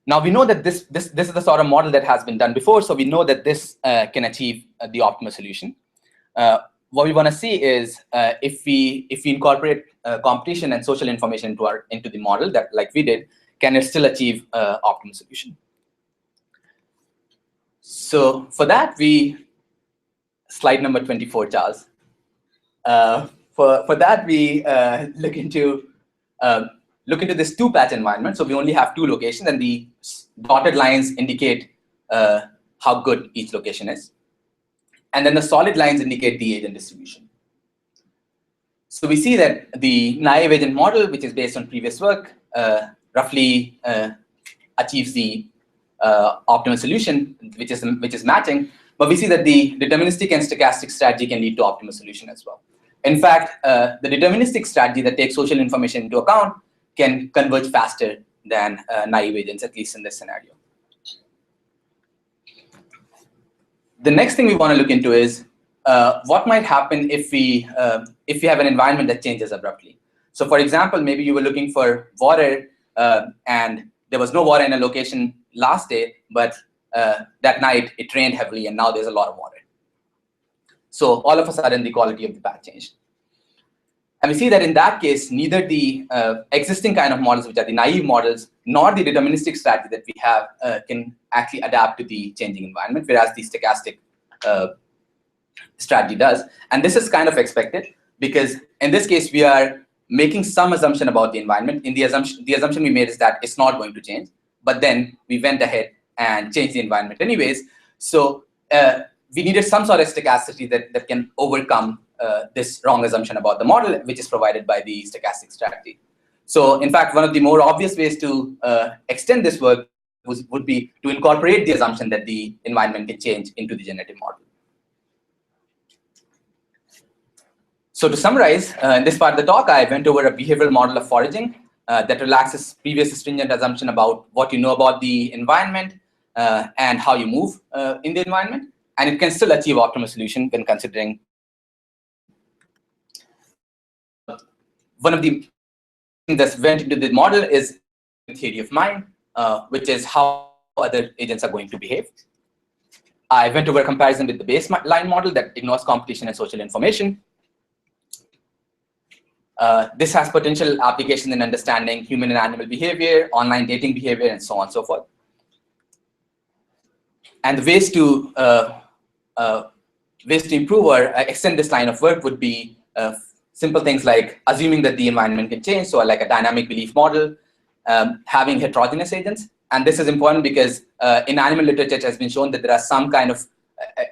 Now, we know that this is the sort of model that has been done before, so we know that this can achieve the optimal solution. What we want to see is if we incorporate competition and social information into the model, that like we did, can it still achieve optimal solution? So for that, slide number 24, Charles. For that, we look into this two-patch environment. So we only have two locations, and the dotted lines indicate how good each location is. And then the solid lines indicate the agent distribution. So we see that the naive agent model, which is based on previous work, roughly achieves the optimal solution, which is matching. But we see that the deterministic and stochastic strategy can lead to optimal solution as well. In fact, the deterministic strategy that takes social information into account can converge faster than naive agents, at least in this scenario. The next thing we want to look into is what might happen if we have an environment that changes abruptly. So for example, maybe you were looking for water and there was no water in a location last day, but that night it rained heavily and now there's a lot of water. So all of a sudden the quality of the path changed. And we see that in that case, neither the existing kind of models, which are the naive models, nor the deterministic strategy that we have can actually adapt to the changing environment, whereas the stochastic strategy does. And this is kind of expected because in this case, we are making some assumption about the environment. In the assumption we made is that it's not going to change, but then we went ahead and changed the environment anyways. So we needed some sort of stochasticity that can overcome this wrong assumption about the model, which is provided by the stochastic strategy. So in fact, one of the more obvious ways to extend this work would be to incorporate the assumption that the environment can change into the generative model. So to summarize, in this part of the talk, I went over a behavioral model of foraging that relaxes previous stringent assumption about what you know about the environment and how you move in the environment. And it can still achieve optimal solution when considering one of the things that went into the model is the theory of mind, which is how other agents are going to behave. I went over a comparison with the baseline model that ignores competition and social information. This has potential application in understanding human and animal behavior, online dating behavior, and so on and so forth. And the ways to improve or extend this line of work would be simple things like assuming that the environment can change, so like a dynamic belief model, having heterogeneous agents. And this is important because in animal literature, it has been shown that there are some kind of,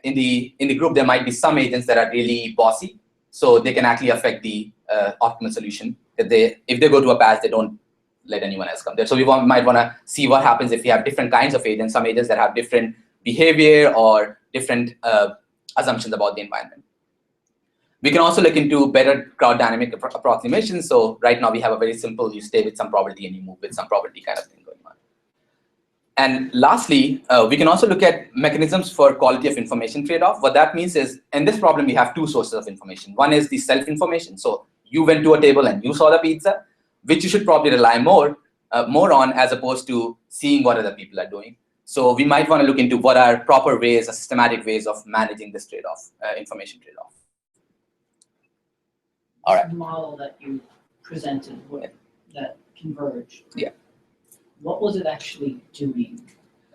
in the group, there might be some agents that are really bossy, so they can actually affect the optimal solution. If they go to a path, they don't let anyone else come there. So we might want to see what happens if we have different kinds of agents, some agents that have different behavior or different assumptions about the environment. We can also look into better crowd dynamic approximations. So right now we have a very simple, you stay with some probability and you move with some probability kind of thing going on. And lastly, we can also look at mechanisms for quality of information trade-off. What that means is, in this problem, we have two sources of information. One is the self-information. So you went to a table and you saw the pizza, which you should probably rely more on as opposed to seeing what other people are doing. So we might want to look into what are proper ways, systematic ways of managing this trade-off, information trade-off. All right. The model that you presented with that converged. Yeah. What was it actually doing?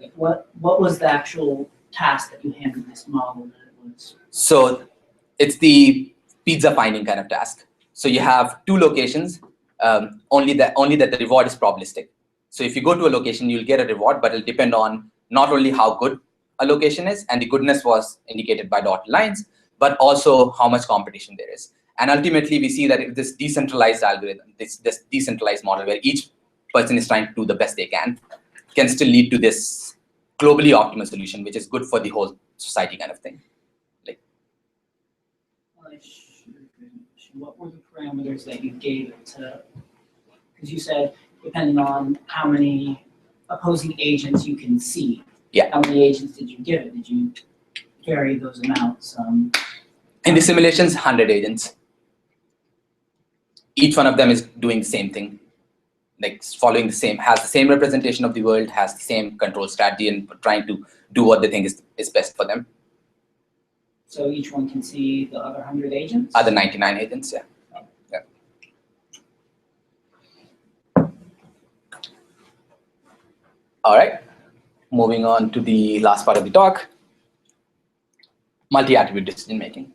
Like what was the actual task that you handed this model that it was? So it's the pizza finding kind of task. So you have two locations, only that the reward is probabilistic. So if you go to a location, you'll get a reward, but it'll depend on not only how good a location is, and the goodness was indicated by dotted lines, but also how much competition there is. And ultimately, we see that if this decentralized algorithm, this decentralized model where each person is trying to do the best they can still lead to this globally optimal solution, which is good for the whole society kind of thing. Like, what were the parameters that you gave it to? Because you said depending on how many opposing agents you can see. Yeah. How many agents did you give it? Did you vary those amounts? In the simulations, 100 agents. Each one of them is doing the same thing, like following the same, has the same representation of the world, has the same control strategy, and trying to do what they think is best for them. So each one can see the other 100 agents? Other 99 agents, yeah. All right, moving on to the last part of the talk, multi-attribute decision making.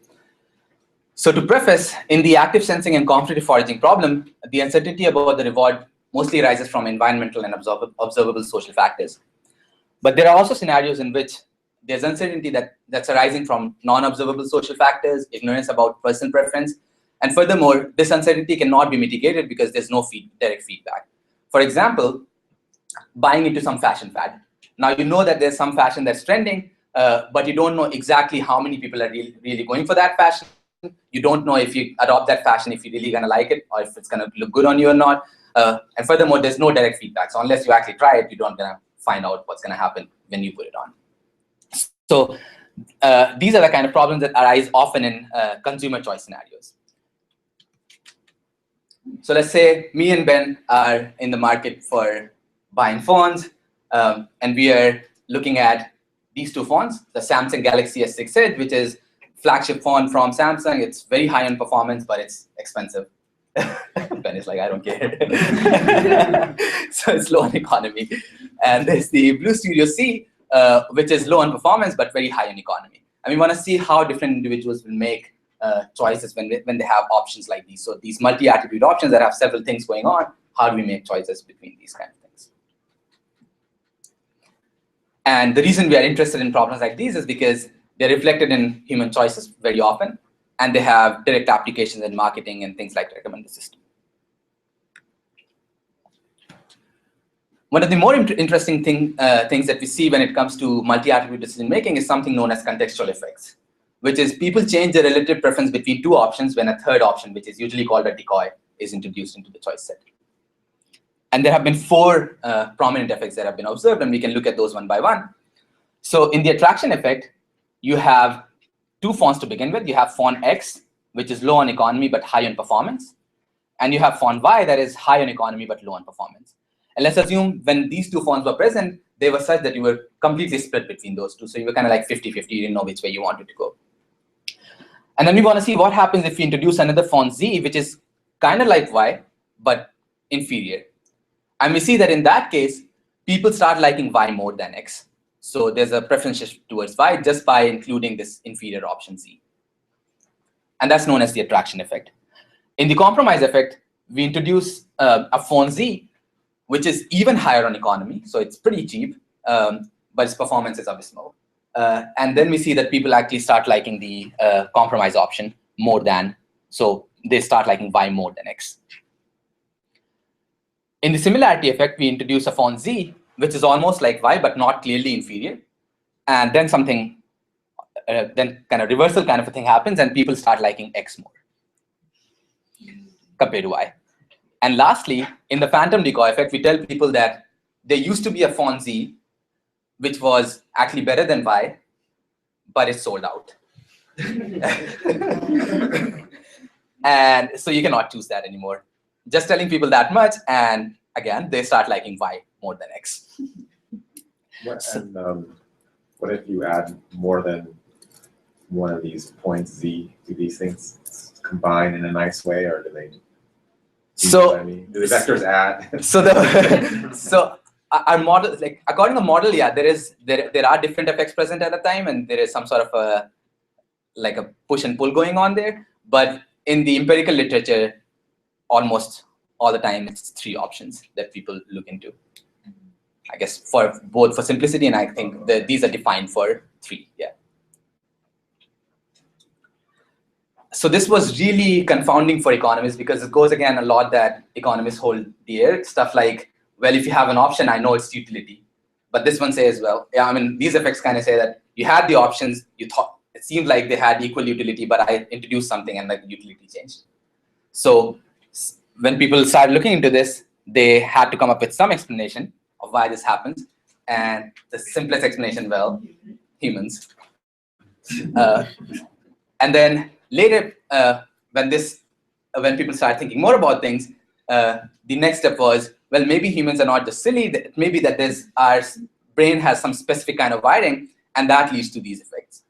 So to preface, in the active sensing and competitive foraging problem, the uncertainty about the reward mostly arises from environmental and observable social factors. But there are also scenarios in which there's uncertainty that's arising from non-observable social factors, ignorance about personal preference, and furthermore, this uncertainty cannot be mitigated because there's no direct feedback. For example, buying into some fashion fad. Now you know that there's some fashion that's trending, but you don't know exactly how many people are really going for that fashion. You don't know if you adopt that fashion, if you're really going to like it, or if it's going to look good on you or not. And furthermore, there's no direct feedback. So unless you actually try it, you don't gonna find out what's going to happen when you put it on. So these are the kind of problems that arise often in consumer choice scenarios. So let's say me and Ben are in the market for buying phones, and we are looking at these two phones, the Samsung Galaxy S6 Edge, which is flagship phone from Samsung. It's very high on performance, but it's expensive. Ben is like, I don't care. So it's low on economy. And there's the Blue Studio C, which is low on performance, but very high on economy. And we want to see how different individuals will make choices when they have options like these. So these multi-attribute options that have several things going on, how do we make choices between these kind of things? And the reason we are interested in problems like these is because they're reflected in human choices very often, and they have direct applications in marketing and things like recommender system. One of the more interesting things that we see when it comes to multi-attribute decision making is something known as contextual effects, which is people change their relative preference between two options when a third option, which is usually called a decoy, is introduced into the choice set. And there have been 4 prominent effects that have been observed, and we can look at those one by one. So in the attraction effect, you have 2 fonts to begin with. You have font X, which is low on economy but high on performance. And you have font Y that is high on economy but low on performance. And let's assume when these 2 fonts were present, they were such that you were completely split between those two. So you were kind of like 50-50. You didn't know which way you wanted to go. And then we want to see what happens if we introduce another font Z, which is kind of like Y, but inferior. And we see that in that case, people start liking Y more than X. So there's a preference shift towards Y just by including this inferior option Z. And that's known as the attraction effect. In the compromise effect, we introduce a font Z, which is even higher on economy. So it's pretty cheap, but its performance is abysmal. And then we see that people actually start liking the compromise option more than, so they start liking Y more than X. In the similarity effect, we introduce a font Z, which is almost like Y, but not clearly inferior. And then something, then kind of reversal kind of a thing happens, and people start liking X more compared to Y. And lastly, in the phantom decoy effect, we tell people that there used to be a font Z, which was actually better than Y, but it's sold out. And so you cannot choose that anymore. Just telling people that much, and again, they start liking Y more than X. What if you add more than one of these points Z? Do these things combine in a nice way, or do they? So I mean, do the vectors add? So our model, like according to the model, yeah, there are different effects present at a time, and there is some sort of a push and pull going on there. But in the empirical literature, almost all the time, it's 3 options that people look into. I guess for both for simplicity, and I think that these are defined for 3. Yeah. So this was really confounding for economists, because it goes again a lot that economists hold dear. Stuff like, well, if you have an option, I know it's utility. But this one says, well, yeah, I mean, these effects kind of say that you had the options, you thought it seemed like they had equal utility, but I introduced something and like the utility changed. So when people started looking into this, they had to come up with some explanation of why this happens. And the simplest explanation, well, humans. And then later, when people started thinking more about things, the next step was, well, maybe humans are not just silly. Maybe that our brain has some specific kind of wiring, and that leads to these effects.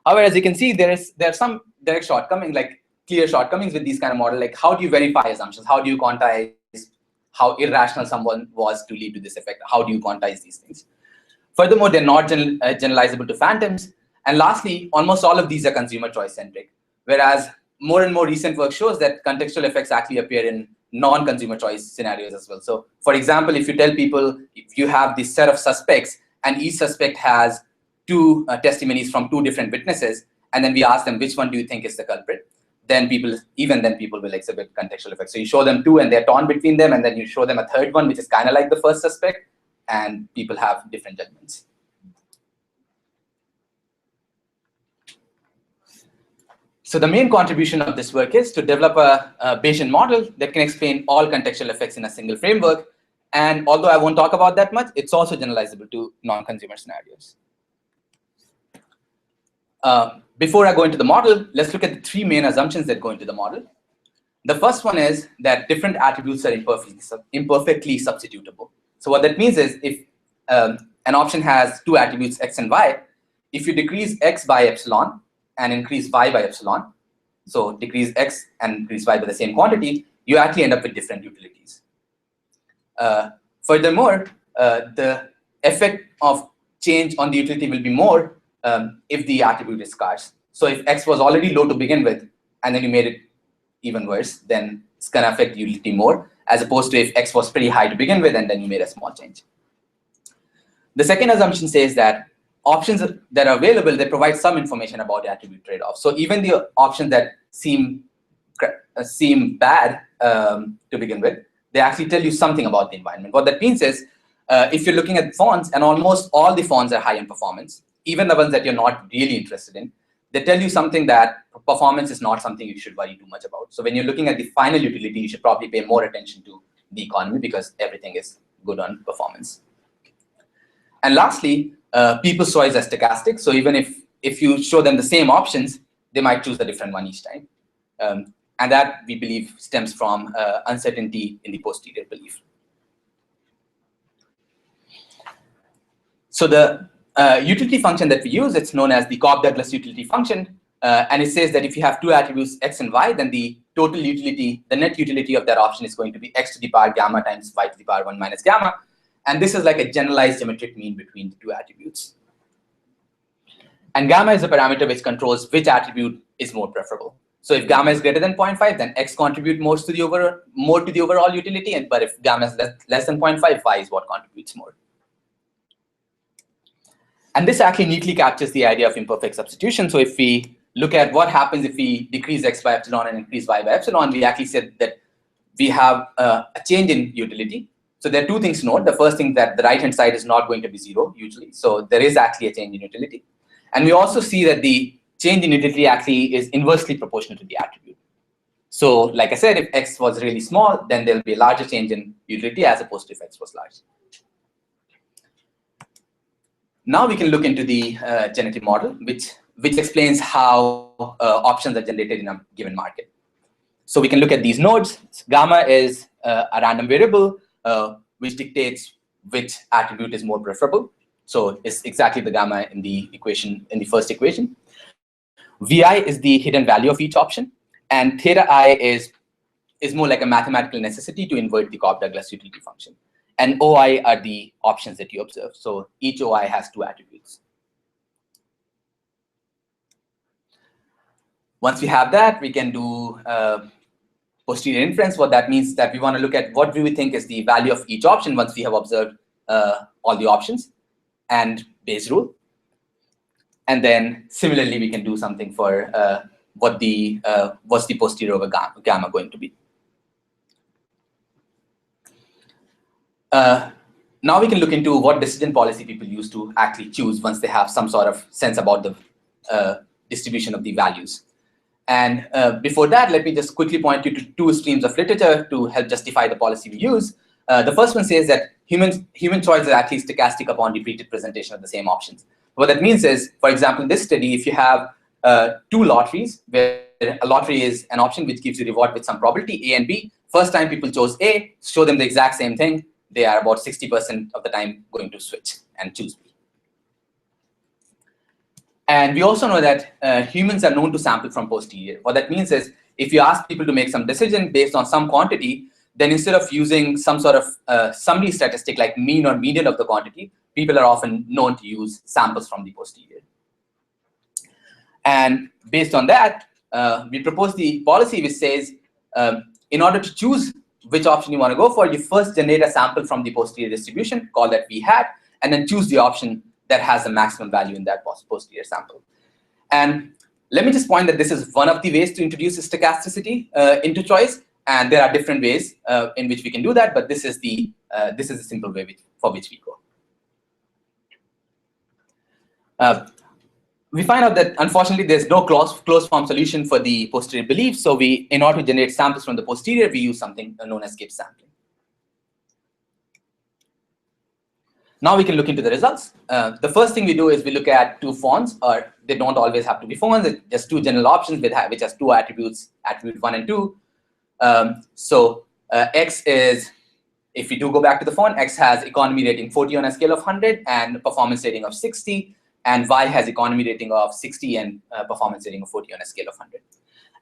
However, as you can see, there are some direct shortcomings, like clear shortcomings with these kind of models. Like, how do you verify assumptions? How do you quantize how irrational someone was to lead to this effect? How do you quantize these things? Furthermore, they're not generalizable to phantoms. And lastly, almost all of these are consumer choice centric, whereas more and more recent work shows that contextual effects actually appear in non-consumer choice scenarios as well. So for example, if you tell people, if you have this set of suspects and each suspect has 2 testimonies from 2 different witnesses, and then we ask them, which one do you think is the culprit? Then people will exhibit contextual effects. So you show them 2 and they're torn between them, and then you show them a third one, which is kind of like the first suspect, and people have different judgments. So the main contribution of this work is to develop a Bayesian model that can explain all contextual effects in a single framework. And although I won't talk about that much, it's also generalizable to non-consumer scenarios. Before I go into the model, let's look at the 3 main assumptions that go into the model. The first one is that different attributes are imperfectly substitutable. So what that means is, if an option has 2 attributes, x and y, if you decrease x by epsilon and increase y by epsilon, so decrease x and increase y by the same quantity, you actually end up with different utilities. Furthermore, the effect of change on the utility will be more if the attribute is scarce. So if x was already low to begin with, and then you made it even worse, then it's going to affect the utility more, as opposed to if x was pretty high to begin with, and then you made a small change. The second assumption says that options that are available, they provide some information about the attribute trade-off. So even the options that seem bad to begin with, they actually tell you something about the environment. What that means is, if you're looking at fonts, and almost all the fonts are high in performance, even the ones that you're not really interested in, they tell you something that performance is not something you should worry too much about. So when you're looking at the final utility, you should probably pay more attention to the economy, because everything is good on performance. And lastly, people's choice are stochastic. So even if you show them the same options, they might choose a different one each time. And that, we believe, stems from uncertainty in the posterior belief. So the utility function that we use, it's known as the Cobb-Douglas utility function. And it says that if you have 2 attributes, x and y, then the total utility, the net utility of that option is going to be x to the power gamma times y to the power 1 minus gamma. And this is like a generalized geometric mean between the 2 attributes. And gamma is a parameter which controls which attribute is more preferable. So if gamma is greater than 0.5, then x contributes more to the overall utility. But if gamma is less than 0.5, y is what contributes more. And this actually neatly captures the idea of imperfect substitution. So if we look at what happens if we decrease x by epsilon and increase y by epsilon, we actually said that we have a change in utility. So there are 2 things to note. The first thing, that the right-hand side is not going to be 0 usually. So there is actually a change in utility. And we also see that the change in utility actually is inversely proportional to the attribute. So like I said, if x was really small, then there'll be a larger change in utility as opposed to if x was large. Now we can look into the generative model, which explains how options are generated in a given market. So we can look at these nodes. Gamma is a random variable which dictates which attribute is more preferable. So it's exactly the gamma in the equation, in the first equation. Vi is the hidden value of each option, and theta I is more like a mathematical necessity to invert the Cobb-Douglas utility function. And OI are the options that you observe. So each OI has two attributes. Once we have that, we can do posterior inference. What that means is that we want to look at what do we think is the value of each option once we have observed all the options and Bayes rule. And then similarly, we can do something for what's the posterior over gamma going to be. Now we can look into what decision policy people use to actually choose once they have some sort of sense about the distribution of the values. And before that, let me just quickly point you to two streams of literature to help justify the policy we use. The first one says that human choice is actually stochastic upon repeated presentation of the same options. What that means is, for example, in this study, if you have two lotteries, where a lottery is an option which gives you reward with some probability, A and B, first time people chose A, show them the exact same thing, they are about 60% of the time going to switch and choose B. And we also know that humans are known to sample from posterior. What that means is, if you ask people to make some decision based on some quantity, then instead of using some sort of summary statistic like mean or median of the quantity, people are often known to use samples from the posterior. And based on that, we propose the policy which says, in order to choose which option you want to go for, you first generate a sample from the posterior distribution, call that V hat, and then choose the option that has the maximum value in that posterior sample. And let me just point that this is one of the ways to introduce stochasticity into choice. And there are different ways in which we can do that, but this is the simple way for which we go. We find out that unfortunately there's no closed form solution for the posterior belief. So in order to generate samples from the posterior, we use something known as Gibbs sampling. Now we can look into the results. The first thing we do is we look at two fawns, or they don't always have to be fawns. It's just two general options which has two attributes, attribute 1 and 2. So X is, if we do go back to the fawn, X has economy rating 40 on a scale of 100 and performance rating of 60. And Y has economy rating of 60 and performance rating of 40 on a scale of 100.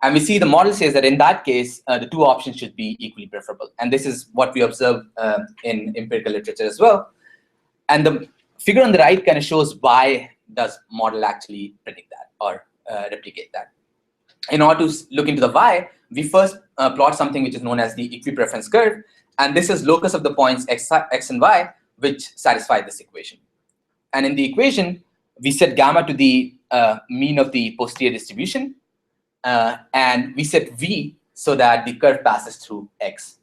And we see the model says that in that case, the two options should be equally preferable. And this is what we observe in empirical literature as well. And the figure on the right kind of shows why does model actually predict that or replicate that. In order to look into the Y, we first plot something which is known as the equipreference curve. And this is locus of the points X and Y, which satisfy this equation. And in the equation, we set gamma to the mean of the posterior distribution. And we set V so that the curve passes through X.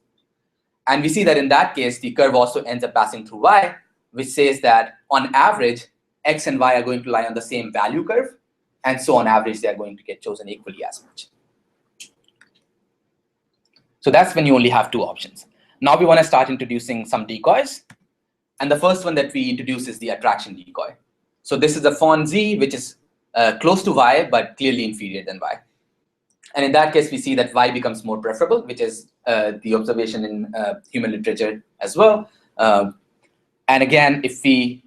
And we see that in that case, the curve also ends up passing through Y, which says that on average, X and Y are going to lie on the same value curve. And so on average, they are going to get chosen equally as much. So that's when you only have two options. Now we want to start introducing some decoys. And the first one that we introduce is the attraction decoy. So this is a fawn Z, which is close to Y, but clearly inferior than Y. And in that case, we see that Y becomes more preferable, which is the observation in human literature as well. And again, if we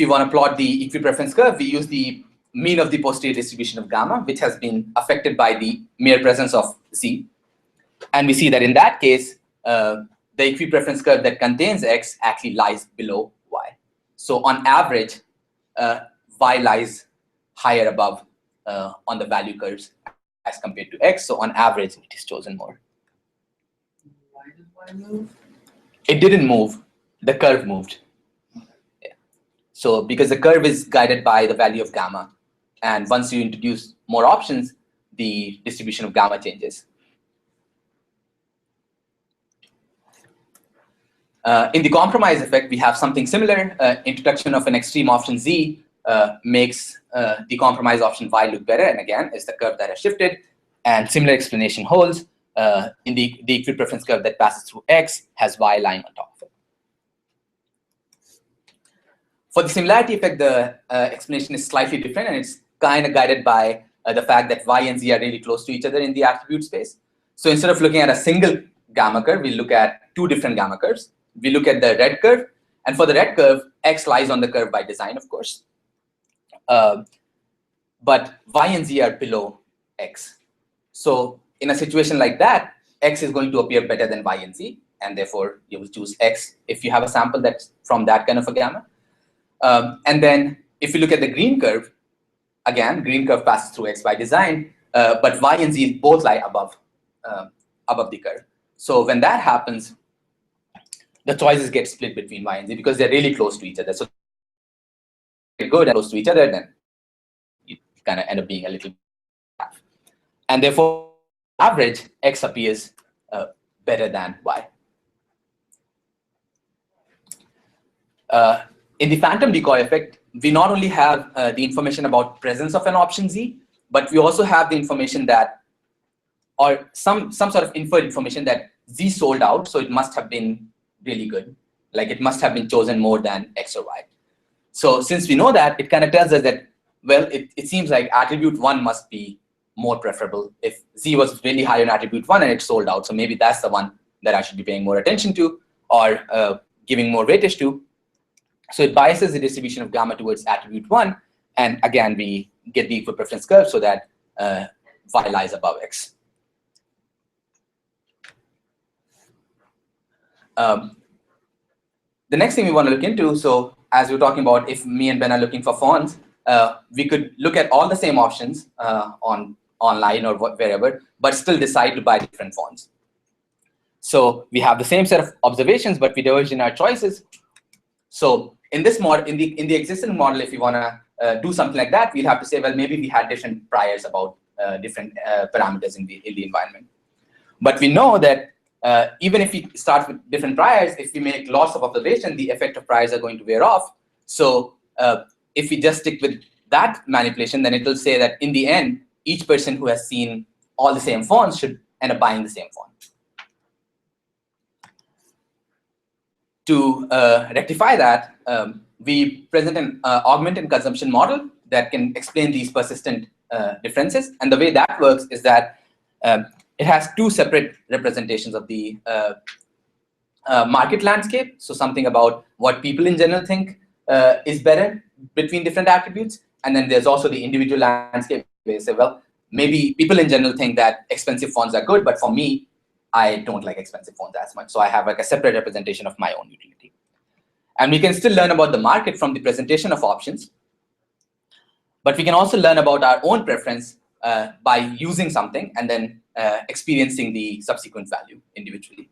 want to plot the equipreference curve, we use the mean of the posterior distribution of gamma, which has been affected by the mere presence of Z. And we see that in that case, the equipreference curve that contains X actually lies below Y. So on average, Y lies higher above on the value curves as compared to X. So on average, it is chosen more. Why did Y move? It didn't move. The curve moved. Yeah. So because the curve is guided by the value of gamma. And once you introduce more options, the distribution of gamma changes. In the compromise effect, we have something similar. Introduction of an extreme option Z makes the compromise option Y look better. And again, it's the curve that has shifted. And similar explanation holds. In the equipreference curve that passes through X has Y lying on top of it. For the similarity effect, the explanation is slightly different, and it's kind of guided by the fact that y and z are really close to each other in the attribute space. So instead of looking at a single gamma curve, we look at two different gamma curves. We look at the red curve, and for the red curve, x lies on the curve by design, of course. But y and z are below x. So in a situation like that, x is going to appear better than y and z, and therefore you will choose x if you have a sample that's from that kind of a gamma. And then if you look at the green curve, again, green curve passes through x by design, but y and z both lie above the curve. So when that happens, the choices get split between y and z because they're really close to each other. So they're good and close to each other, then you kind of end up being a little half. And therefore, average, x appears better than y. In the phantom decoy effect, we not only have the information about presence of an option z, but we also have the information that, or some sort of inferred information that z sold out, so it must have been really good. Like it must have been chosen more than x or y. So since we know that, it kind of tells us that, well, it seems like attribute 1 must be more preferable. If z was really high on attribute 1 and it sold out, so maybe that's the one that I should be paying more attention to or giving more weightage to. So it biases the distribution of gamma towards attribute 1. And again, we get the equal preference curve so that y lies above x. The next thing we want to look into, so as we were talking about, if me and Ben are looking for fonts, we could look at all the same options online or wherever, but still decide to buy different fonts. So we have the same set of observations, but we diverge in our choices. So in this model, in the existing model, if we want to do something like that, we'll have to say, well, maybe we had different priors about different parameters in the environment. But we know that even if we start with different priors, if we make lots of observation, the effect of priors are going to wear off. So if we just stick with that manipulation, then it will say that in the end, each person who has seen all the same fonts should end up buying the same font. To rectify that, we present an augmented consumption model that can explain these persistent differences. And the way that works is that it has two separate representations of the market landscape. So something about what people in general think is better between different attributes. And then there's also the individual landscape where you say, well, maybe people in general think that expensive fonts are good, but for me, I don't like expensive fonts as much. So I have like a separate representation of my own utility. And we can still learn about the market from the presentation of options. But we can also learn about our own preference by using something and then experiencing the subsequent value individually.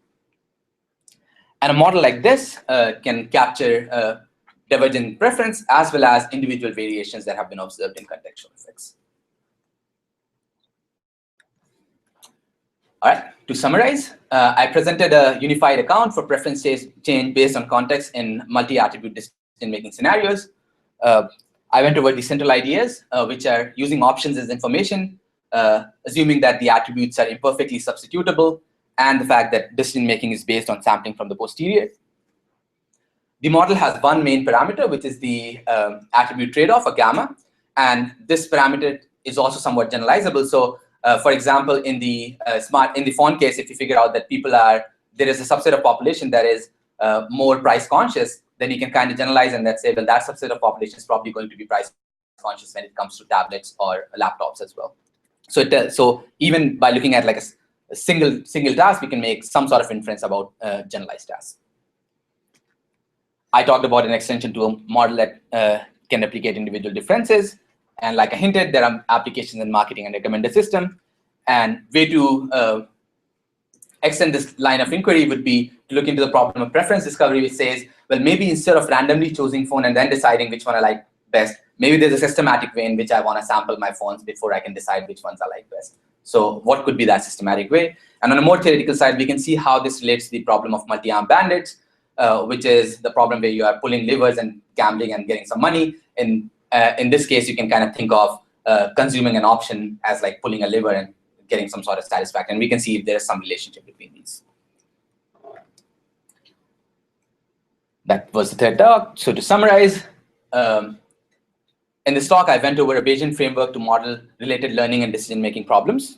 And a model like this can capture divergent preference as well as individual variations that have been observed in contextual effects. All right, to summarize, I presented a unified account for preference change based on context in multi-attribute decision-making scenarios. I went over the central ideas, which are using options as information, assuming that the attributes are imperfectly substitutable, and the fact that decision-making is based on sampling from the posterior. The model has one main parameter, which is the attribute trade-off, or gamma. And this parameter is also somewhat generalizable. So for example, in the font case, if you figure out that there is a subset of population that is more price conscious, then you can kind of generalize and say, well, that subset of population is probably going to be price conscious when it comes to tablets or laptops as well. So even by looking at like a single task, we can make some sort of inference about generalized tasks. I talked about an extension to a model that can replicate individual differences. And like I hinted, there are applications in marketing and recommender system. And way to extend this line of inquiry would be to look into the problem of preference discovery, which says, well, maybe instead of randomly choosing phone and then deciding which one I like best, maybe there's a systematic way in which I want to sample my phones before I can decide which ones I like best. So what could be that systematic way? And on a more theoretical side, we can see how this relates to the problem of multi-arm bandits, which is the problem where you are pulling levers and gambling and getting some money. In this case, you can kind of think of consuming an option as like pulling a lever and getting some sort of satisfaction. And we can see if there is some relationship between these. That was the third talk. So to summarize, in this talk, I went over a Bayesian framework to model related learning and decision-making problems.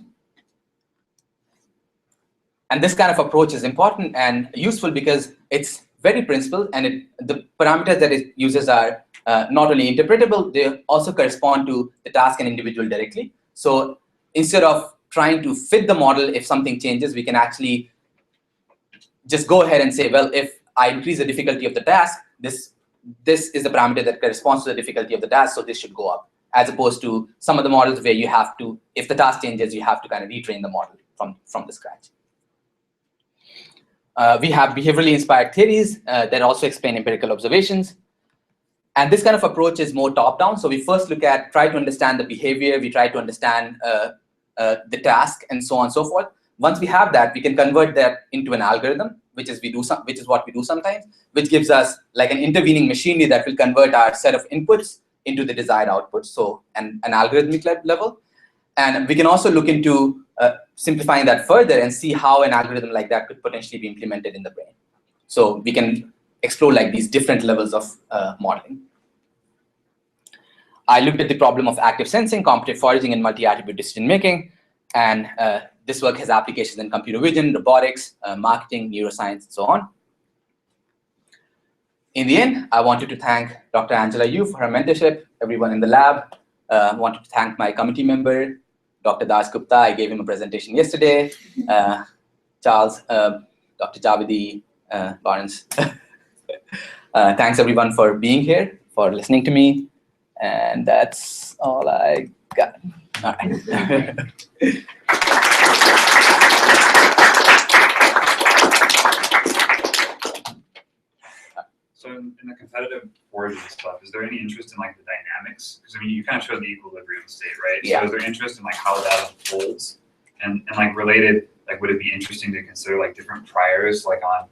And this kind of approach is important and useful because it's very principled, and the parameters that it uses are not only interpretable, they also correspond to the task and individual directly. So instead of trying to fit the model, if something changes, we can actually just go ahead and say, well, if I increase the difficulty of the task, this is the parameter that corresponds to the difficulty of the task, so this should go up, as opposed to some of the models where you have to, if the task changes, you have to kind of retrain the model from the scratch. We have behaviorally inspired theories that also explain empirical observations. And this kind of approach is more top-down. So we first try to understand the behavior, we try to understand the task, and so on and so forth. Once we have that, we can convert that into an algorithm, which is what we do sometimes, which gives us like an intervening machinery that will convert our set of inputs into the desired output, so an algorithmic level. And we can also look into simplifying that further and see how an algorithm like that could potentially be implemented in the brain. So we can explore like these different levels of modeling. I looked at the problem of active sensing, competitive foraging, and multi-attribute decision making. And this work has applications in computer vision, robotics, marketing, neuroscience, and so on. In the end, I wanted to thank Dr. Angela Yu for her mentorship, everyone in the lab. I wanted to thank my committee member, Dr. Das Gupta. I gave him a presentation yesterday. Charles, Dr. Javedi, Lawrence. Thanks everyone for being here, for listening to me. And that's all I got. All right. So in the competitive foraging stuff, is there any interest in like the dynamics? Because I mean, you kind of showed the equilibrium state, right? Yeah. So is there interest in like how that unfolds? And like related, like would it be interesting to consider like different priors, like on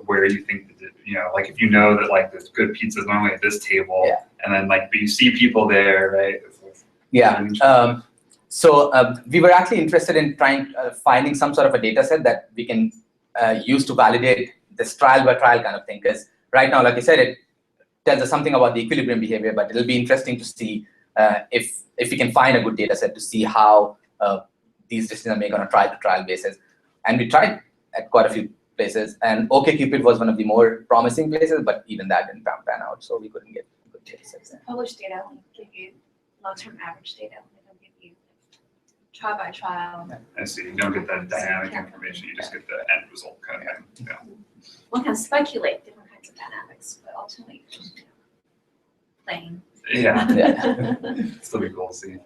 where you think that, you know, like if you know that like there's good pizza is normally at this table, yeah. and then like but you see people there, right? Yeah. So we were actually interested in finding some sort of a data set that we can use to validate this trial by trial kind of thing. Because right now, like I said, it tells us something about the equilibrium behavior, but it'll be interesting to see if we can find a good data set to see how these decisions are made on a trial-to-trial basis. And we tried at quite a few places, and OkCupid was one of the more promising places, but even that didn't pan out, so we couldn't get good data sets there. Published data only give you long-term average data. They don't give you trial by trial. I see. You don't get that dynamic information. You just get the end result kind of thing. Yeah. One can speculate different kinds of dynamics, but ultimately, just, plain. Yeah. Yeah. Still be cool to see.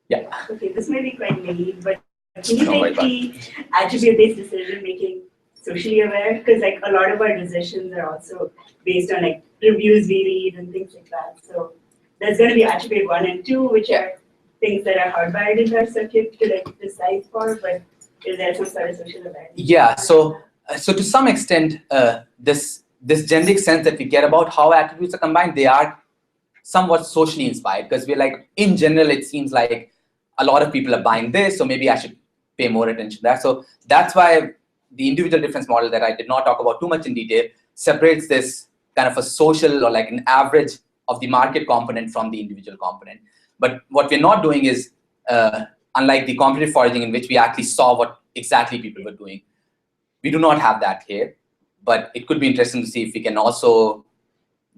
Yeah. Okay, this may be quite naive, but can you Don't worry make the attribute-based decision making socially aware? Because like a lot of our decisions are also based on like reviews we read and things like that. So there's going to be attribute 1 and 2, which are things that are hardwired into our circuit to like decide for. But is there some sort of social awareness? Yeah. So to some extent, this generic sense that we get about how attributes are combined, they are somewhat socially inspired, because we're like, in general, it seems like a lot of people are buying this, so maybe I should pay more attention to that. So that's why the individual difference model that I did not talk about too much in detail separates this kind of a social or like an average of the market component from the individual component. But what we're not doing is, unlike the competitive foraging in which we actually saw what exactly people were doing, we do not have that here. But it could be interesting to see if we can also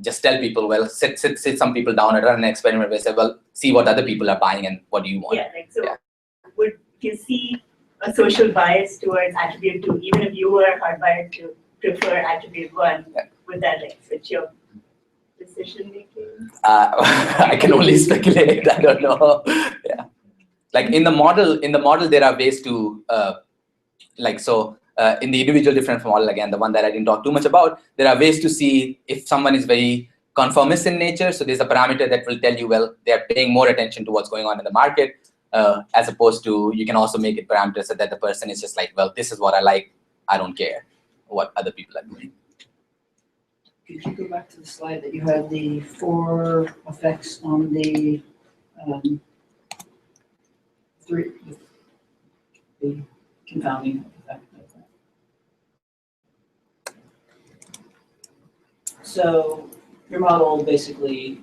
just tell people, well, sit some people down and run an experiment where say, well, see what other people are buying and what do you want. Yeah, like so would you see a social bias towards attribute 2, even if you were hardwired to prefer attribute 1, would that like switch your decision making? I can only speculate. I don't know. Yeah, like in the model, there are ways to in the individual difference model, again, the one that I didn't talk too much about, there are ways to see if someone is very conformist in nature. So there's a parameter that will tell you, well, they're paying more attention to what's going on in the market, as opposed to, you can also make it parameters so that the person is just like, well, this is what I like. I don't care what other people are doing. Could you go back to the slide that you had the 4 effects on the the confounding effect? So your model basically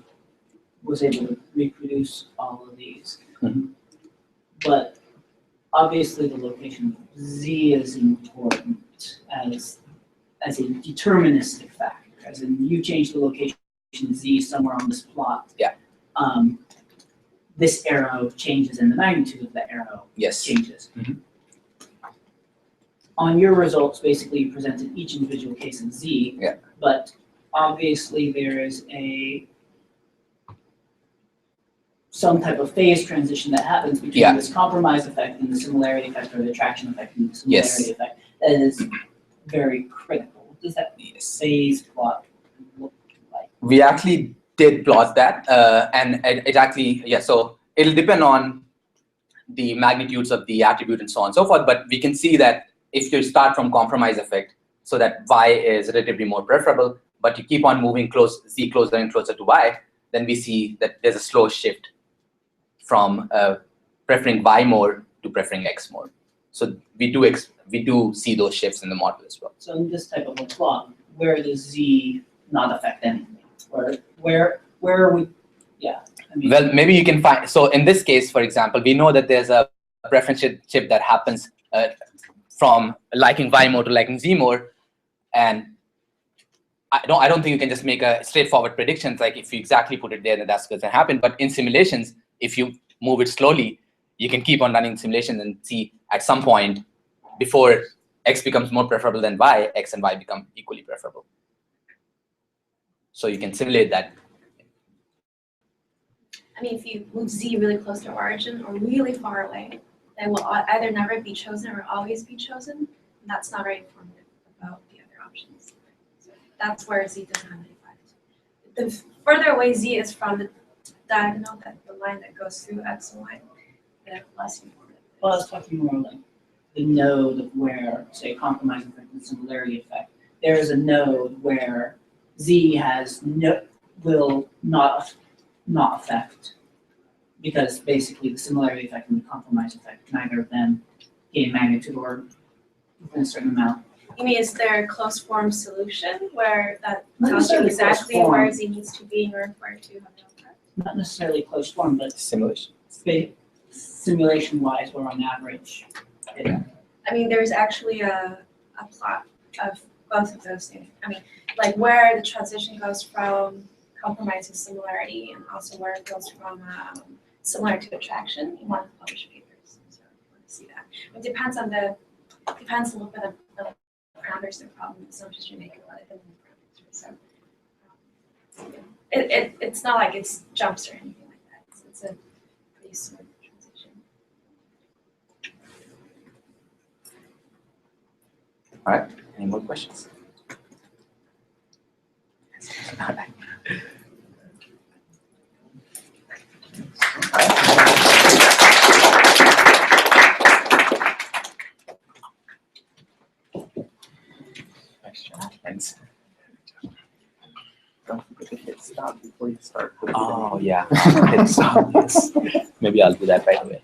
was able to reproduce all of these. Mhm. But obviously the location of Z is important as a deterministic factor, as in you change the location of Z somewhere on this plot. Yeah. This arrow changes and the magnitude of the arrow Yes. changes. Mhm. On your results, basically you presented each individual case of Z. Yeah. But obviously there is some type of phase transition that happens between Yeah. this compromise effect and the similarity effect, or the attraction effect and the Yes. similarity effect. That is very critical. What does that phase plot look like? We actually did plot that, and it actually, yeah, so it'll depend on the magnitudes of the attribute and so on and so forth, but we can see that if you start from compromise effect, so that Y is relatively more preferable, but you keep on moving Z closer and closer to Y, then we see that there's a slow shift from preferring Y more to preferring X more. So we do see those shifts in the model as well. So in this type of a plot, where does Z not affect anything? Or where are we, yeah. I mean, Well, maybe you can find, so in this case, for example, we know that there's a preference shift that happens from liking Y more to liking Z more, and I don't think you can just make a straightforward prediction, like if you exactly put it there, then that's what's going to happen. But in simulations, if you move it slowly, you can keep on running simulations and see at some point before X becomes more preferable than Y, X and Y become equally preferable. So you can simulate that. I mean, if you move Z really close to origin or really far away, they will either never be chosen or always be chosen. And that's not very informative about the other options. So that's where Z doesn't have an effect. The further away Z is from the diagonal, the line that goes through X and Y, the less informative. well, I was talking more like the node of where, say, compromise effect and similarity effect. There is a node where Z will not affect, because basically the similarity effect and the compromise effect, neither of them gain magnitude or within a certain amount. You mean, is there a closed form solution where that Not tells you necessarily closed exactly form. where Z needs to be in order for it to have no effect? Not necessarily closed form, but Simulation. simulation-wise, we're on average. Yeah. I mean, there's actually a plot of both of those things. I mean, like where the transition goes from compromise to similarity, and also where it goes from similar to attraction. You want to publish papers, so you want to see that. It depends a little bit of the parameters of the problem, assumptions you make about it, and the parameters. So it's not like it's jumps or anything like that. It's a pretty smooth transition. All right, any more questions? All right. Thanks. Don't forget to hit stop before you start. Oh yeah, hit stop. Yes. Maybe I'll do that right away.